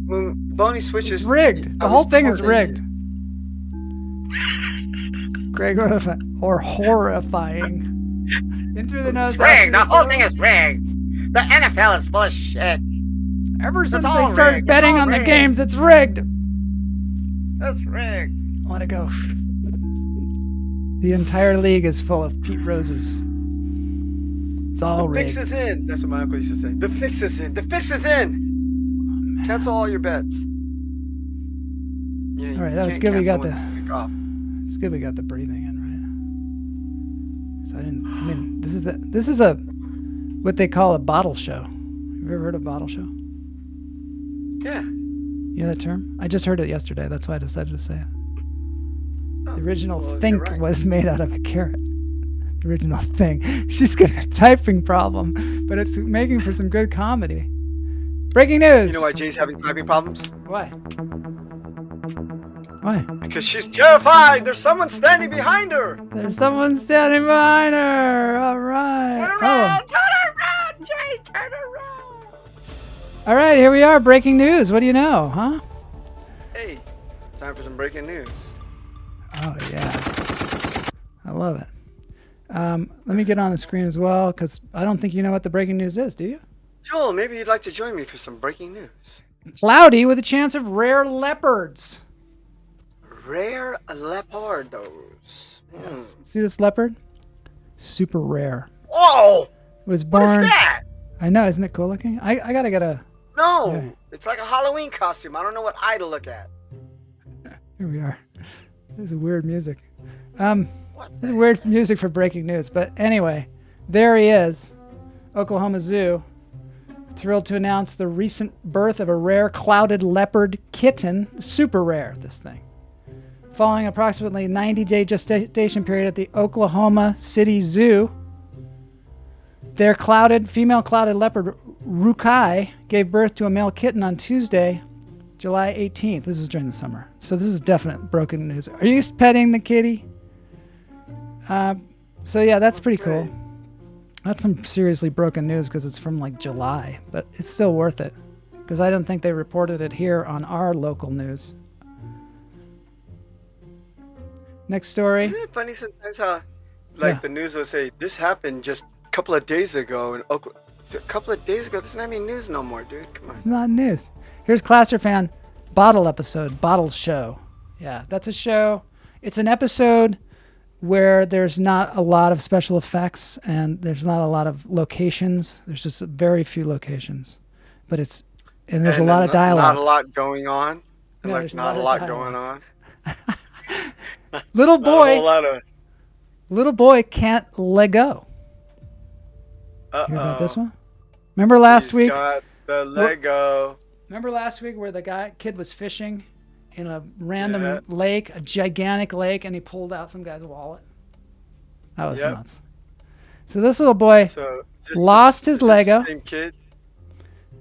When Boney switches. It's rigged. I The whole was thing is taller than rigged. Greg, or horrifying. In through the nose. It's out rigged. through The whole toes. thing is rigged. The NFL is full of shit. Ever since all they started rigged. betting It's all on the rigged. games, it's rigged. That's rigged. Let it go. The entire league is full of Pete Roses. It's all The fix rigged. is in. That's what my uncle used to say. The fix is in. The fix is in. Cancel all your bets. You know, All right, you that was can't good. We got cancel the. when you pick off. It's good we got the breathing in, right? So this is a what they call a bottle show. Have you ever heard of bottle show? Yeah. You know that term? I just heard it yesterday. That's why I decided to say it. Oh, The original well, you're think right. was made out of a carrot. The original thing. She's got a typing problem, but it's making for some good comedy. Breaking news. You know why Jay's having typing problems? Why? Why? Because she's terrified. There's someone standing behind her. There's someone standing behind her. All right. Turn Oh. around. Turn around, Jay. Turn around. All right, here we are. Breaking news. What do you know, huh? Hey, time for some breaking news. Oh, yeah. I love it. Let me get on the screen as well, because I don't think you know what the breaking news is, do you? Joel, maybe you'd like to join me for some breaking news. Cloudy with a chance of rare leopards. Rare leopardos. Yes. See this leopard? Super rare. Whoa! Was What is born. that? I know, isn't it cool looking? I gotta get a. No, Yeah. it's like a Halloween costume. I don't know what eye to look at. Here we are. This is weird music. What This is weird music for breaking news. But anyway, there he is. Oklahoma Zoo. Thrilled to announce the recent birth of a rare clouded leopard kitten. Super rare, this thing. Following approximately 90-day gestation period at the Oklahoma City Zoo, their female clouded leopard, Rukai, gave birth to a male kitten on Tuesday, July 18th. This is during the summer. So this is definite broken news. Are you petting the kitty? So yeah, that's pretty cool. That's some seriously broken news because it's from like July, but it's still worth it because I don't think they reported it here on our local news. Next story. Isn't it funny sometimes how, like, the news will say, this happened just a couple of days ago in Oklahoma. A couple of days ago, this is not even news no more, dude. Come on. It's not news. Here's Clusterfan Bottle Show. Yeah, that's a show. It's an episode where there's not a lot of special effects and there's not a lot of locations. There's just very few locations. But there's a lot of dialogue. Not a lot going on. No, Like, there's not a lot going on. Little Not a whole boy, lot of... little boy can't let go. Uh-oh. Hear about this one? Remember last week? Got the Lego. Remember last week where the kid was fishing in a random lake, a gigantic lake, and he pulled out some guy's wallet? That was nuts. So this little boy lost his Lego. The same kid?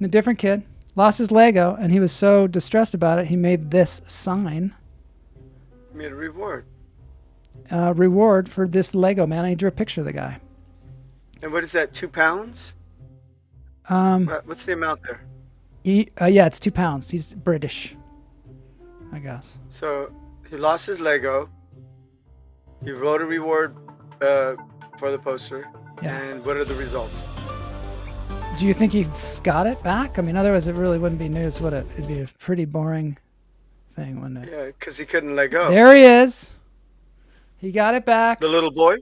A different kid. Lost his Lego, and he was so distressed about it, he made this sign. He made a reward. Reward for this Lego man. And he drew a picture of the guy. And what is that, 2 pounds? What's the amount there? Yeah, it's 2 pounds. He's British, I guess. So he lost his Lego. He wrote a reward for the poster. Yeah. And what are the results? Do you think he got it back? I mean, otherwise it really wouldn't be news, would it? It'd be a pretty boring thing, wouldn't it? Yeah, because he couldn't let go. There he is. He got it back. The little boy?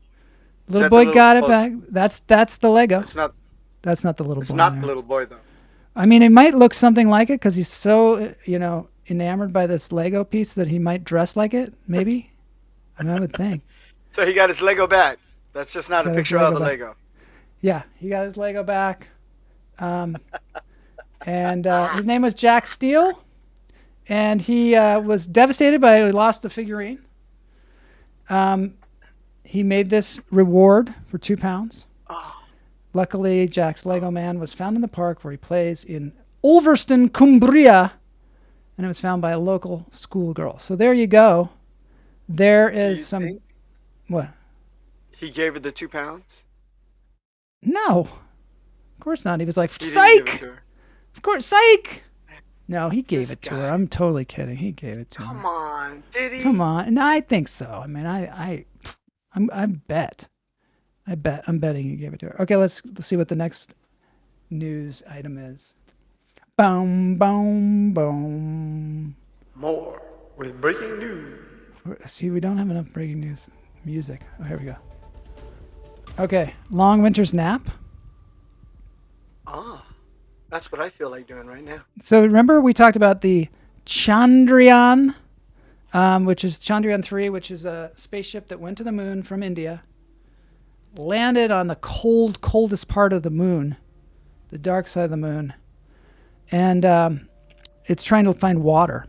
Little boy got it back. That's the Lego. It's not. That's not the little boy. It's not there. the little boy though. I mean, it might look something like it because he's so, enamored by this Lego piece that he might dress like it. Maybe. I mean, I would think. So he got his Lego back. That's just not a picture of the Lego. Yeah, he got his Lego back. And his name was Jack Steele. And he was devastated by he lost the figurine. He made this reward for 2 pounds. Oh. Luckily, Jack's Lego man was found in the park where he plays in Ulverston, Cumbria, and it was found by a local schoolgirl. So there you go. There is some... think What? he gave her the 2 pounds? No. Of course not. He was like, He didn't give it psych! to her. Of course, psych! No, he gave This it to guy. her. I'm totally kidding. He gave it to Come her. on, did he? Come on. No, I think so. I mean, I bet. I'm betting he gave it to her. Okay, let's see what the next news item is. Boom, boom, boom. More with breaking news. See, we don't have enough breaking news music. Oh, here we go. Okay, long winter's nap. Ah, that's what I feel like doing right now. So remember we talked about the Chandrayaan, which is Chandrayaan 3, which is a spaceship that went to the moon from India, landed on the coldest part of the moon, the dark side of the moon, and it's trying to find water.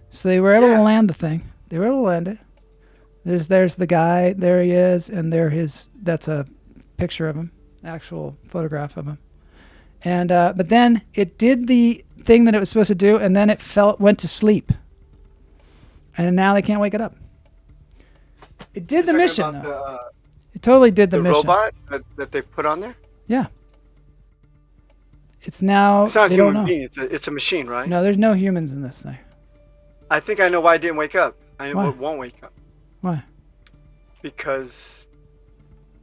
So they were able to land the thing. They were able to land it. There's the guy. There he is, and that's a picture of him, actual photograph of him. And but then it did the thing that it was supposed to do, and then it went to sleep. And now they can't wake it up. It did the mission, though. It totally did the mission. The robot that they put on there? Yeah. It's now. It's not a they don't human know. being. It's a machine, right? No, there's no humans in this thing. I think I know why it didn't wake up. I know Why? it won't wake up. Why? Because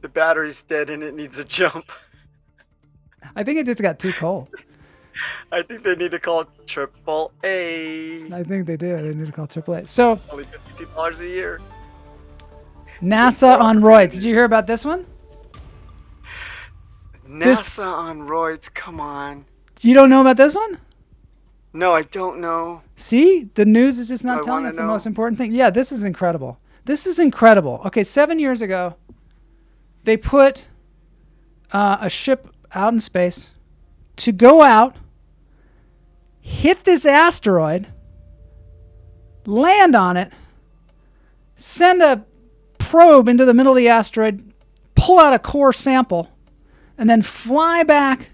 the battery's dead and it needs a jump. I think it just got too cold. I think they need to call Triple A. I think they do. They need to call AAA. So Only $50 a year. NASA on roids. Did you hear about this one? NASA on roids. Come on. You don't know about this one? No, I don't know. See, the news is just Do not I telling wanna us the know? most important thing. Yeah, this is incredible. This is incredible. Okay, 7 years ago, they put a ship out in space to go out, hit this asteroid, land on it, send a probe into the middle of the asteroid, pull out a core sample, and then fly back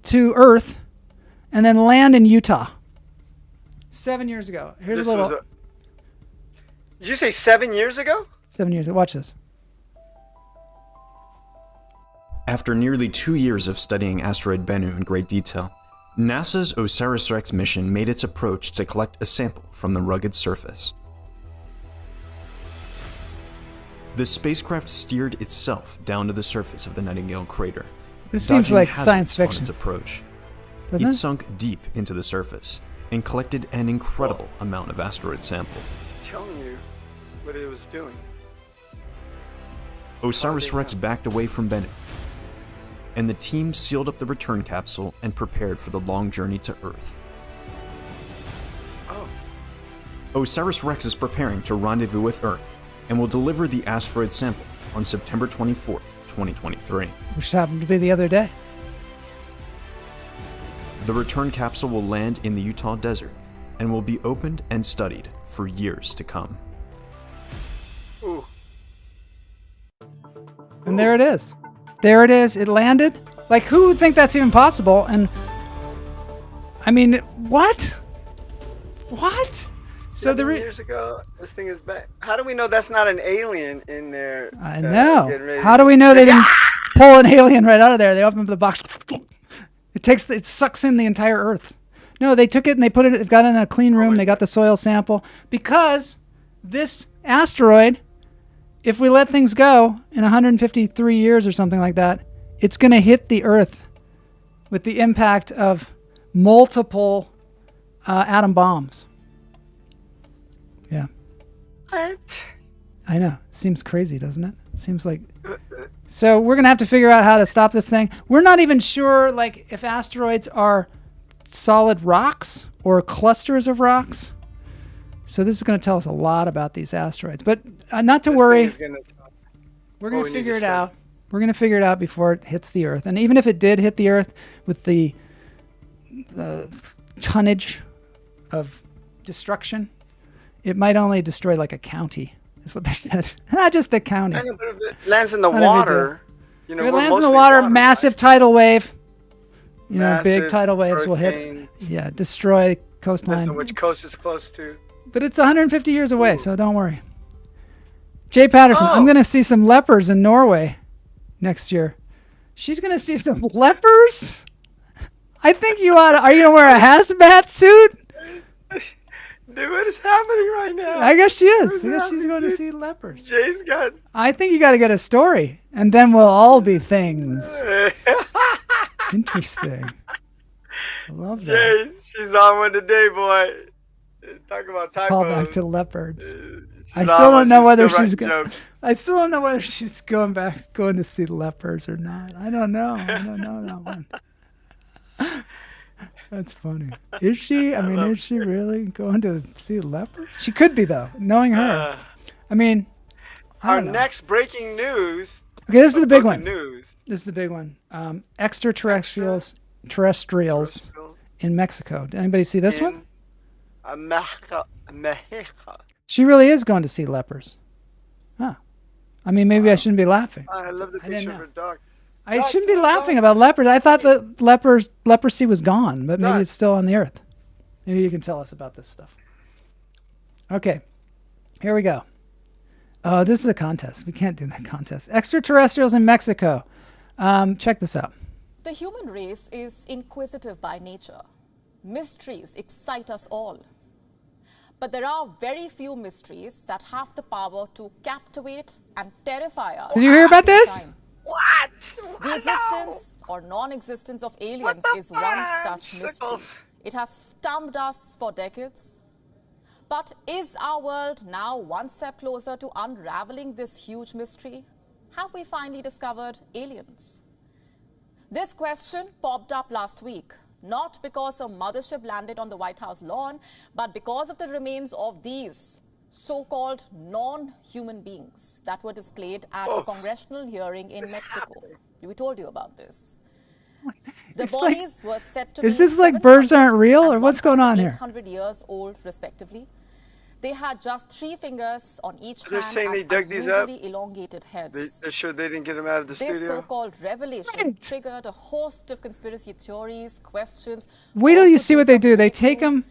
to Earth, and then land in Utah. 7 years ago. Here's This a little. was Did you say 7 years ago? 7 years ago. Watch this. After nearly 2 years of studying asteroid Bennu in great detail, NASA's OSIRIS-REx mission made its approach to collect a sample from the rugged surface. The spacecraft steered itself down to the surface of the Nightingale crater. This seems dodging like hazards science on fiction. its approach. Doesn't It it? sunk deep into the surface and collected an incredible amount of asteroid sample. Telling you what it was doing. OSIRIS-REx backed away from Bennu, and the team sealed up the return capsule and prepared for the long journey to Earth. Oh. OSIRIS-REx is preparing to rendezvous with Earth and will deliver the asteroid sample on September 24th, 2023. Which happened to be the other day. The return capsule will land in the Utah desert and will be opened and studied for years to come. Ooh. And there it is. There it is. It landed. Like, who would think that's even possible? And I mean, what? What? So the 7 years ago, this thing is back. How do we know that's not an alien in there? I getting know. ready How to- do we know they didn't pull an alien right out of there? They open up the box. It sucks in the entire Earth. No, they took it and they put it. They've got it in a clean room. They got the soil sample because this asteroid, if we let things go in 153 years or something like that, it's going to hit the Earth with the impact of multiple atom bombs. Yeah. What? I know. Seems crazy, doesn't it? Seems like. So we're gonna have to figure out how to stop this thing. We're not even sure, like, if asteroids are solid rocks or clusters of rocks. So this is gonna tell us a lot about these asteroids. But not to worry. We're gonna figure it out. We're gonna figure it out before it hits the Earth. And even if it did hit the Earth with the tonnage of destruction, it might only destroy like a county. Is what they said. Not just the county. I know, but if it lands in the Not a big water, you know, If it we're lands in the mostly water, massive tidal wave. You know, big Massive tidal waves will hit. hurricanes. Yeah, destroy the Depends coastline. on which coast it's close to. But it's 150 years away, so don't worry. Jay Patterson, I'm Oh. going to see some lepers in Norway next year. She's going to see some lepers? I think you ought to. Are you going to wear a hazmat suit? Dude, what is happening right now? I guess she is. What's I guess she's happening, going to dude? see lepers. Jay's got. I think you got to get a story, and then we'll all be things. Interesting. I love that. Jay, she's on one today, boy. Talk about typos. Call back to leopards. She's I on still one. don't know whether still she's writing going. jokes. I still don't know whether she's going to see lepers or not. I don't know. I don't know that one. That's funny. Is she? I mean, is she really going to see lepers? She could be, though, knowing her. I mean, I Our don't know. next breaking news. Okay, this is the big Broken one. News. This is the big one. Terrestrials in Mexico. Did anybody see this one? Mexico. She really is going to see lepers. Huh. I mean, maybe I shouldn't be laughing. I love the I didn't picture know. of her dog. I shouldn't be laughing about leopards. I thought that leprosy was gone, but maybe Right. it's still on the earth. Maybe you can tell us about this stuff. Okay, here we go. Oh, this is a contest. We can't do that contest. Extraterrestrials in Mexico. Check this out. The human race is inquisitive by nature. Mysteries excite us all. But there are very few mysteries that have the power to captivate and terrify us. Did you hear at about the same this? time. What? The existence or non-existence of What aliens the is one fuck? such mystery. Sickles. It has stumped us for decades. But is our world now one step closer to unraveling this huge mystery? Have we finally discovered aliens? This question popped up last week, not because a mothership landed on the White House lawn, but because of the remains of these so-called non-human beings that were displayed at a congressional hearing in Mexico. We told you about this. The It's bodies were said to is be this like birds 700 aren't real, or and what's going on here? 1,800 years old, respectively. They had just 3 fingers on each They're hand saying they and dug these up? unusually elongated heads. They're sure they didn't get them out of the This studio. so-called revelation Right. triggered a host of conspiracy theories, questions. Wait till you also see what they some do. They breakthrough. take them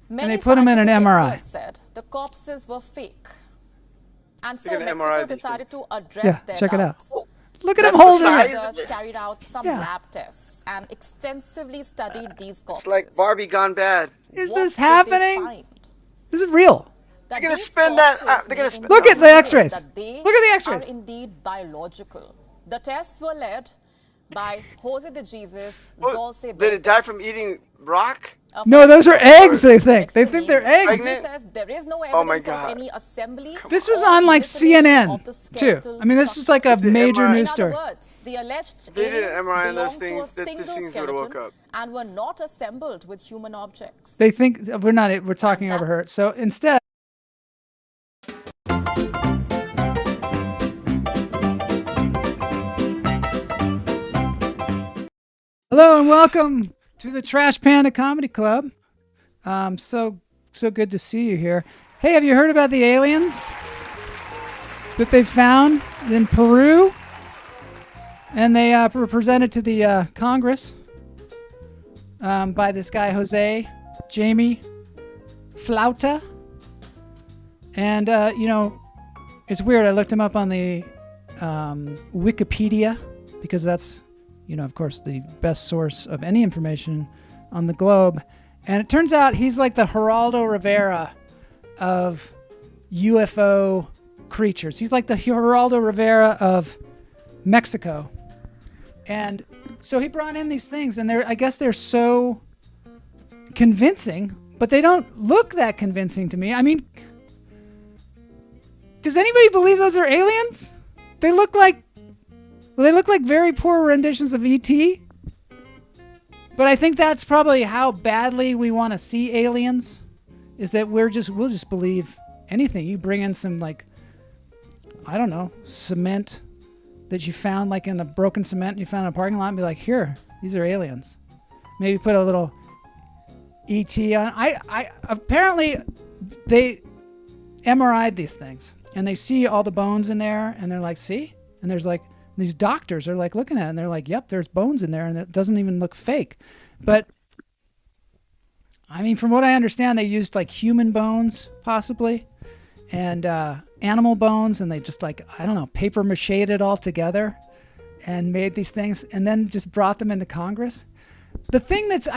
Many they put 'em in an scientific MRI. experts said the corpses were fake. And so They're gonna Mexico MRI these decided things. to address Yeah, their check it out. doubts. Look at That's him the holding size it. of Researchers carried out some Yeah. lab tests and extensively studied these corpses. It's like Barbie gone bad. Is What this did they happening? find? Is it real? That gonna these spend that- corpses they're gonna may spend- Look at the indicate X-rays. that they Look at the X-rays. Are indeed biological. The tests were led by Jose de Jesus, Dulce Did it die from eating rock? No, those are eggs, they think. They think they're eggs. He says there is no Oh my evidence God. of any assembly. This was or on like manipulation CNN of the too. skeletal I mean, this is like a structure. major MRI. news In story. other words, the alleged They did an aliens MRI on those belonged to a things, that single these things would've woke skeleton up. and were not assembled with human objects. They think we're talking over her. So instead, hello and welcome to the Trash Panda Comedy Club. So good to see you here. Hey, have you heard about the aliens that they found in Peru? And they were presented to the Congress by this guy, Jamie Flauta. And, it's weird. I looked him up on the Wikipedia because that's, of course, the best source of any information on the globe. And it turns out he's like the Geraldo Rivera of UFO creatures. He's like the Geraldo Rivera of Mexico. And so he brought in these things, and I guess they're so convincing, but they don't look that convincing to me. I mean, does anybody believe those are aliens? They look like very poor renditions of E.T. But I think that's probably how badly we want to see aliens, is that we'll just believe anything. You bring in some, like, I don't know, cement that you found like in the broken cement you found in a parking lot and be like, here, these are aliens. Maybe put a little E.T. on. I apparently they MRI'd these things and they see all the bones in there and they're like, see? And there's like, these doctors are like looking at it and they're like, yep, there's bones in there and it doesn't even look fake. But I mean, from what I understand, they used like human bones possibly and animal bones, and they just like, I don't know, paper mache'd it all together and made these things and then just brought them into Congress. The thing that's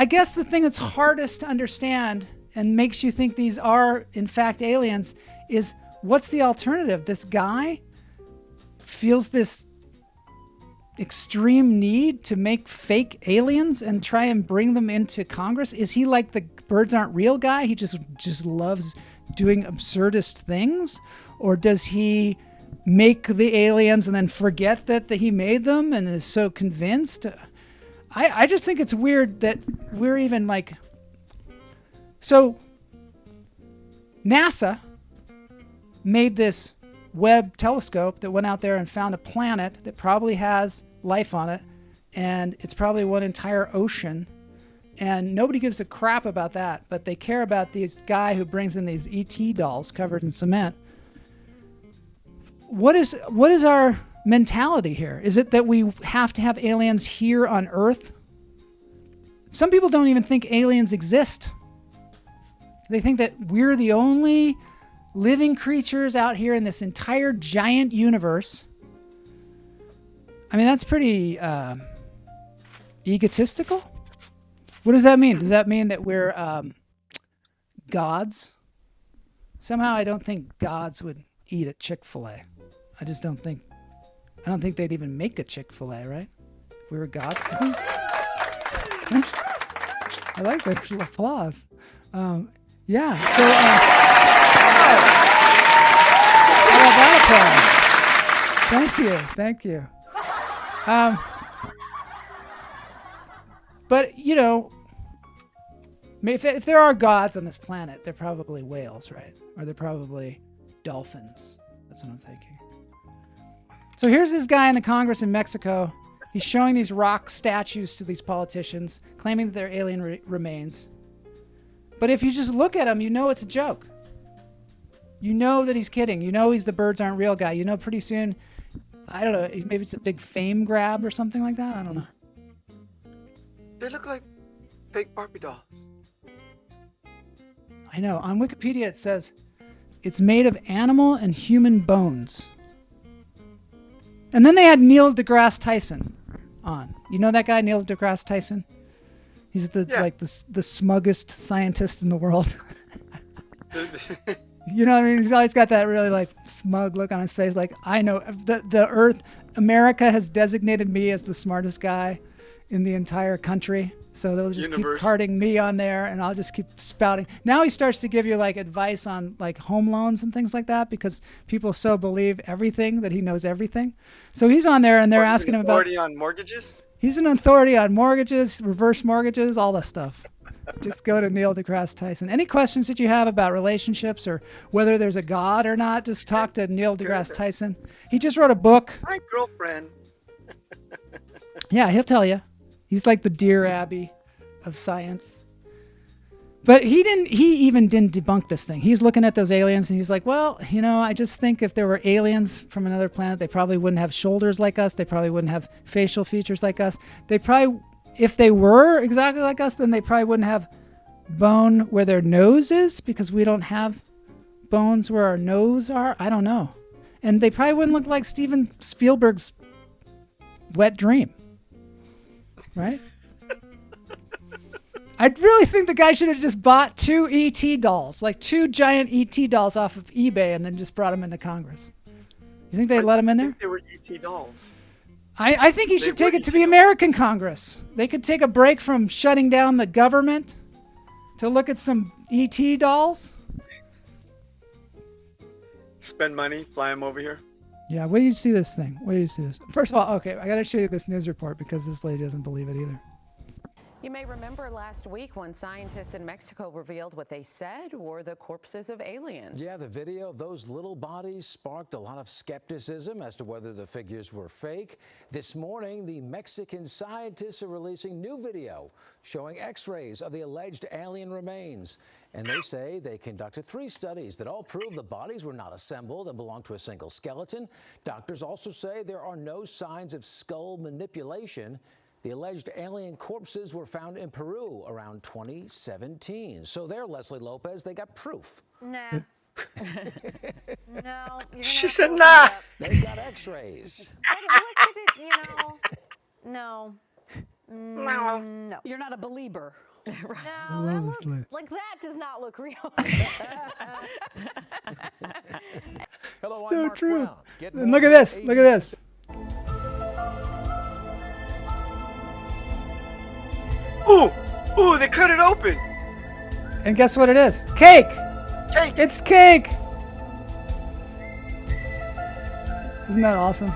hardest to understand and makes you think these are in fact aliens is, what's the alternative? This guy feels this extreme need to make fake aliens and try and bring them into Congress. Is he like the birds aren't real guy? He just loves doing absurdist things? Or does he make the aliens and then forget that he made them and is so convinced? I just think it's weird that we're even like... So, NASA made this Webb telescope that went out there and found a planet that probably has life on it, and it's probably one entire ocean, and nobody gives a crap about that, but they care about this guy who brings in these E.T. dolls covered in cement. What is our mentality here? Is it that we have to have aliens here on Earth? Some people don't even think aliens exist. They think that we're the only living creatures out here in this entire giant universe. I mean, that's pretty egotistical. What does that mean? Does that mean that we're gods? Somehow I don't think gods would eat at Chick-fil-A. I don't think they'd even make a Chick-fil-A, right? If we were gods, I think. I like the applause. Yeah. So. How about that applause? Thank you. But you know, if there are gods on this planet, they're probably whales, right? Or they're probably dolphins. That's what I'm thinking. So here's this guy in the Congress in Mexico. He's showing these rock statues to these politicians, claiming that they're alien remains. But if you just look at him, you know it's a joke. You know that he's kidding. You know he's the birds aren't real guy. You know pretty soon, I don't know, maybe it's a big fame grab or something like that. I don't know. They look like fake Barbie dolls. I know. On Wikipedia it says it's made of animal and human bones. And then they had Neil deGrasse Tyson on. You know that guy, Neil deGrasse Tyson? He's the smuggest scientist in the world. You know what I mean? He's always got that really like smug look on his face. Like, I know the Earth, America has designated me as the smartest guy in the entire country. So they'll just keep carting me on there and I'll just keep spouting. Now he starts to give you like advice on like home loans and things like that because people so believe everything that he knows everything. So he's on there and they're asking him about... Authority on mortgages? He's an authority on mortgages, reverse mortgages, all that stuff. Just go to Neil deGrasse Tyson. Any questions that you have about relationships or whether there's a God or not, just talk to Neil deGrasse Tyson. He just wrote a book. My girlfriend. Yeah, he'll tell you. He's like the Dear Abby of science. But he even didn't debunk this thing. He's looking at those aliens and he's like, well, you know, I just think if there were aliens from another planet, they probably wouldn't have shoulders like us. They probably wouldn't have facial features like us. They probably, if they were exactly like us, then they probably wouldn't have bone where their nose is because we don't have bones where our nose are. I don't know. And they probably wouldn't look like Steven Spielberg's Wet Dream. Right? I really think the guy should have just bought 2 E.T. dolls, like 2 giant E.T. dolls off of eBay and then just brought them into Congress. You think they'd let him in there? They were E.T. dolls. I think he should take it to the American Congress. They could take a break from shutting down the government to look at some E.T. dolls. Spend money, fly them over here. Yeah, where do you see this thing? Where do you see this? First of all, okay, I got to show you this news report because this lady doesn't believe it either. You may remember last week when scientists in Mexico revealed what they said were the corpses of aliens. Yeah, the video of those little bodies sparked a lot of skepticism as to whether the figures were fake. This morning, the Mexican scientists are releasing new video showing x-rays of the alleged alien remains. And they say they conducted 3 studies that all prove the bodies were not assembled and belonged to a single skeleton. Doctors also say there are no signs of skull manipulation. The alleged alien corpses were found in Peru around 2017. So there, Leslie Lopez, they got proof. Nah. No. She said nah. They've got x-rays. No. No. You're not a believer. Right. No, that looks like that does not look real. Hello, So I'm Mark true. Brown. Get And more look at this. ABC Look at this. Ooh, they cut it open. And guess what it is? Cake. Cake. It's cake. Isn't that awesome?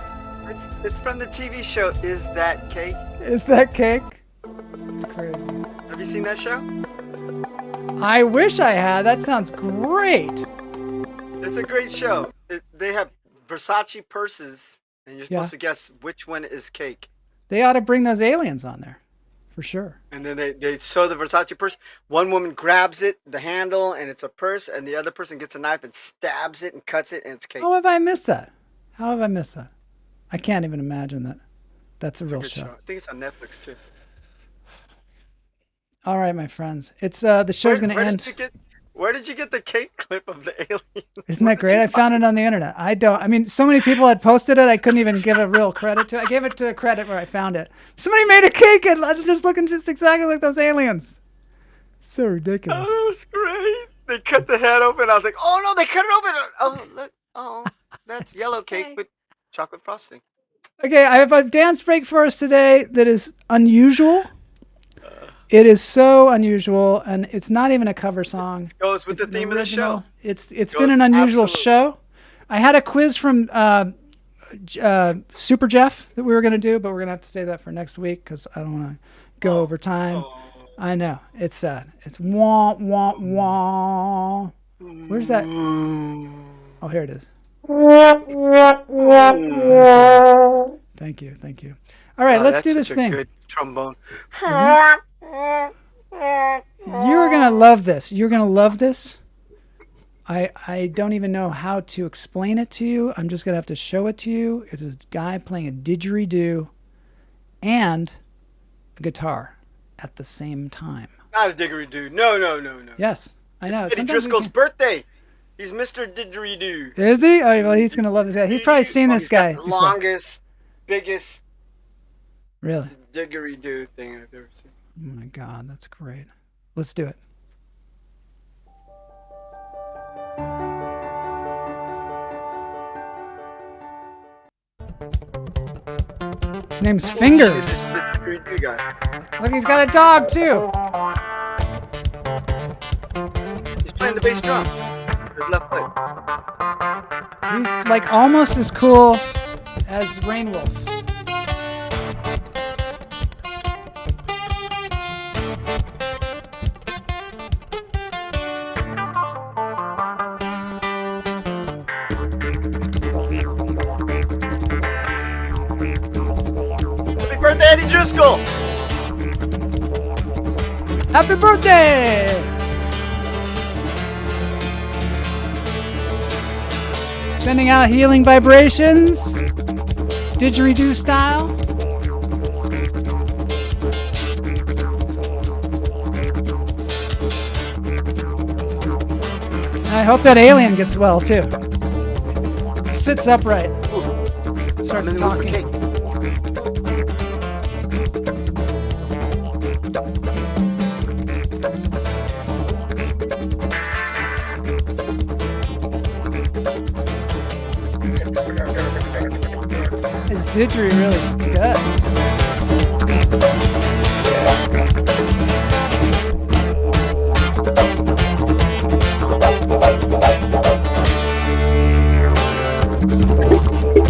It's from the TV show Is That Cake? Is that cake? It's crazy. Have you seen that show? I wish I had. That sounds great. It's a great show. They have Versace purses, and you're supposed to guess which one is cake. They ought to bring those aliens on there, for sure. And then they show the Versace purse. One woman grabs it, the handle, and it's a purse, and the other person gets a knife and stabs it and cuts it, and it's cake. How have I missed that? How have I missed that? I can't even imagine that. That's a real show. I think it's on Netflix too. All right, my friends. It's the show's going to end. Where did you get the cake clip of the alien? Isn't that great? I found it on the internet. I mean, so many people had posted it, I couldn't even give a real credit to it. I gave it to a credit where I found it. Somebody made a cake and just looking just exactly like those aliens. So ridiculous. Oh, that was great. They cut the head open. I was like, oh no, they cut it open. Oh, look. Oh, that's yellow cake with chocolate frosting. Okay, I have a dance break for us today that is unusual. It is so unusual, and it's not even a cover song. Goes with It's the theme an of the show. original. It's been an unusual absolutely. show. I had a quiz from Super Jeff that we were going to do, but we're going to have to save that for next week because I don't want to go over time. I know. It's sad. It's wah, wah, wah. Where's that? Oh, here it is. Thank you. Thank you. All right, let's do this such a thing. Good trombone. You're going to love this. You're going to love this. I don't even know how to explain it to you. I'm just going to have to show it to you. It's a guy playing a didgeridoo and a guitar at the same time. Not a didgeridoo. No. Yes, I know. It's Eddie Driscoll's birthday. He's Mr. Didgeridoo. Is he? Oh, well, he's going to love this guy. He's probably seen this guy The before. longest, biggest Really? didgeridoo thing I've ever seen. Oh, my God. That's great. Let's do it. His name's Fingers. Didgeridoo guy. Look, he's got a dog, too. He's playing the bass drum. His left foot. He's like almost as cool as Rainwolf. Happy birthday, Eddie Driscoll! Happy birthday! Sending out healing vibrations, didgeridoo style. And I hope that alien gets well too. Sits upright. Starts talking. His didgeridoo really does.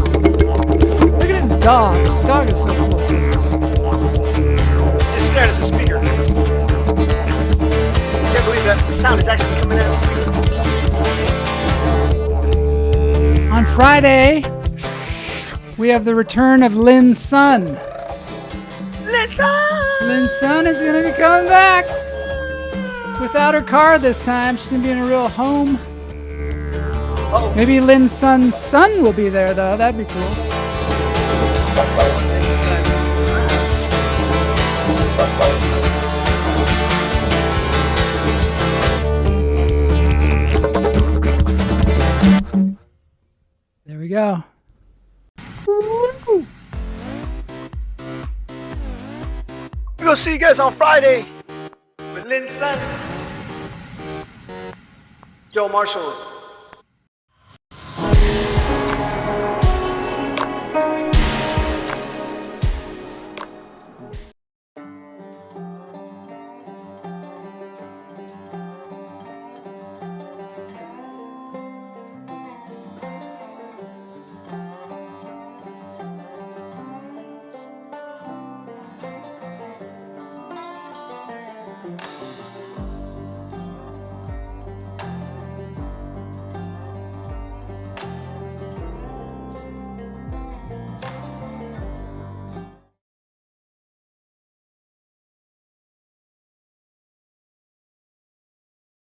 Look at his dog. His dog is so cool. Just stared at the speaker. Can't believe that the sound is actually coming out of the speaker. On Friday, we have the return of Lynn Sun. Lynn Sun is going to be coming back. Without her car this time, she's going to be in a real home. Maybe Lynn Sun's son will be there, though. That'd be cool. There we go. We're gonna see you guys on Friday with Lynn Sun. Joe Marshall's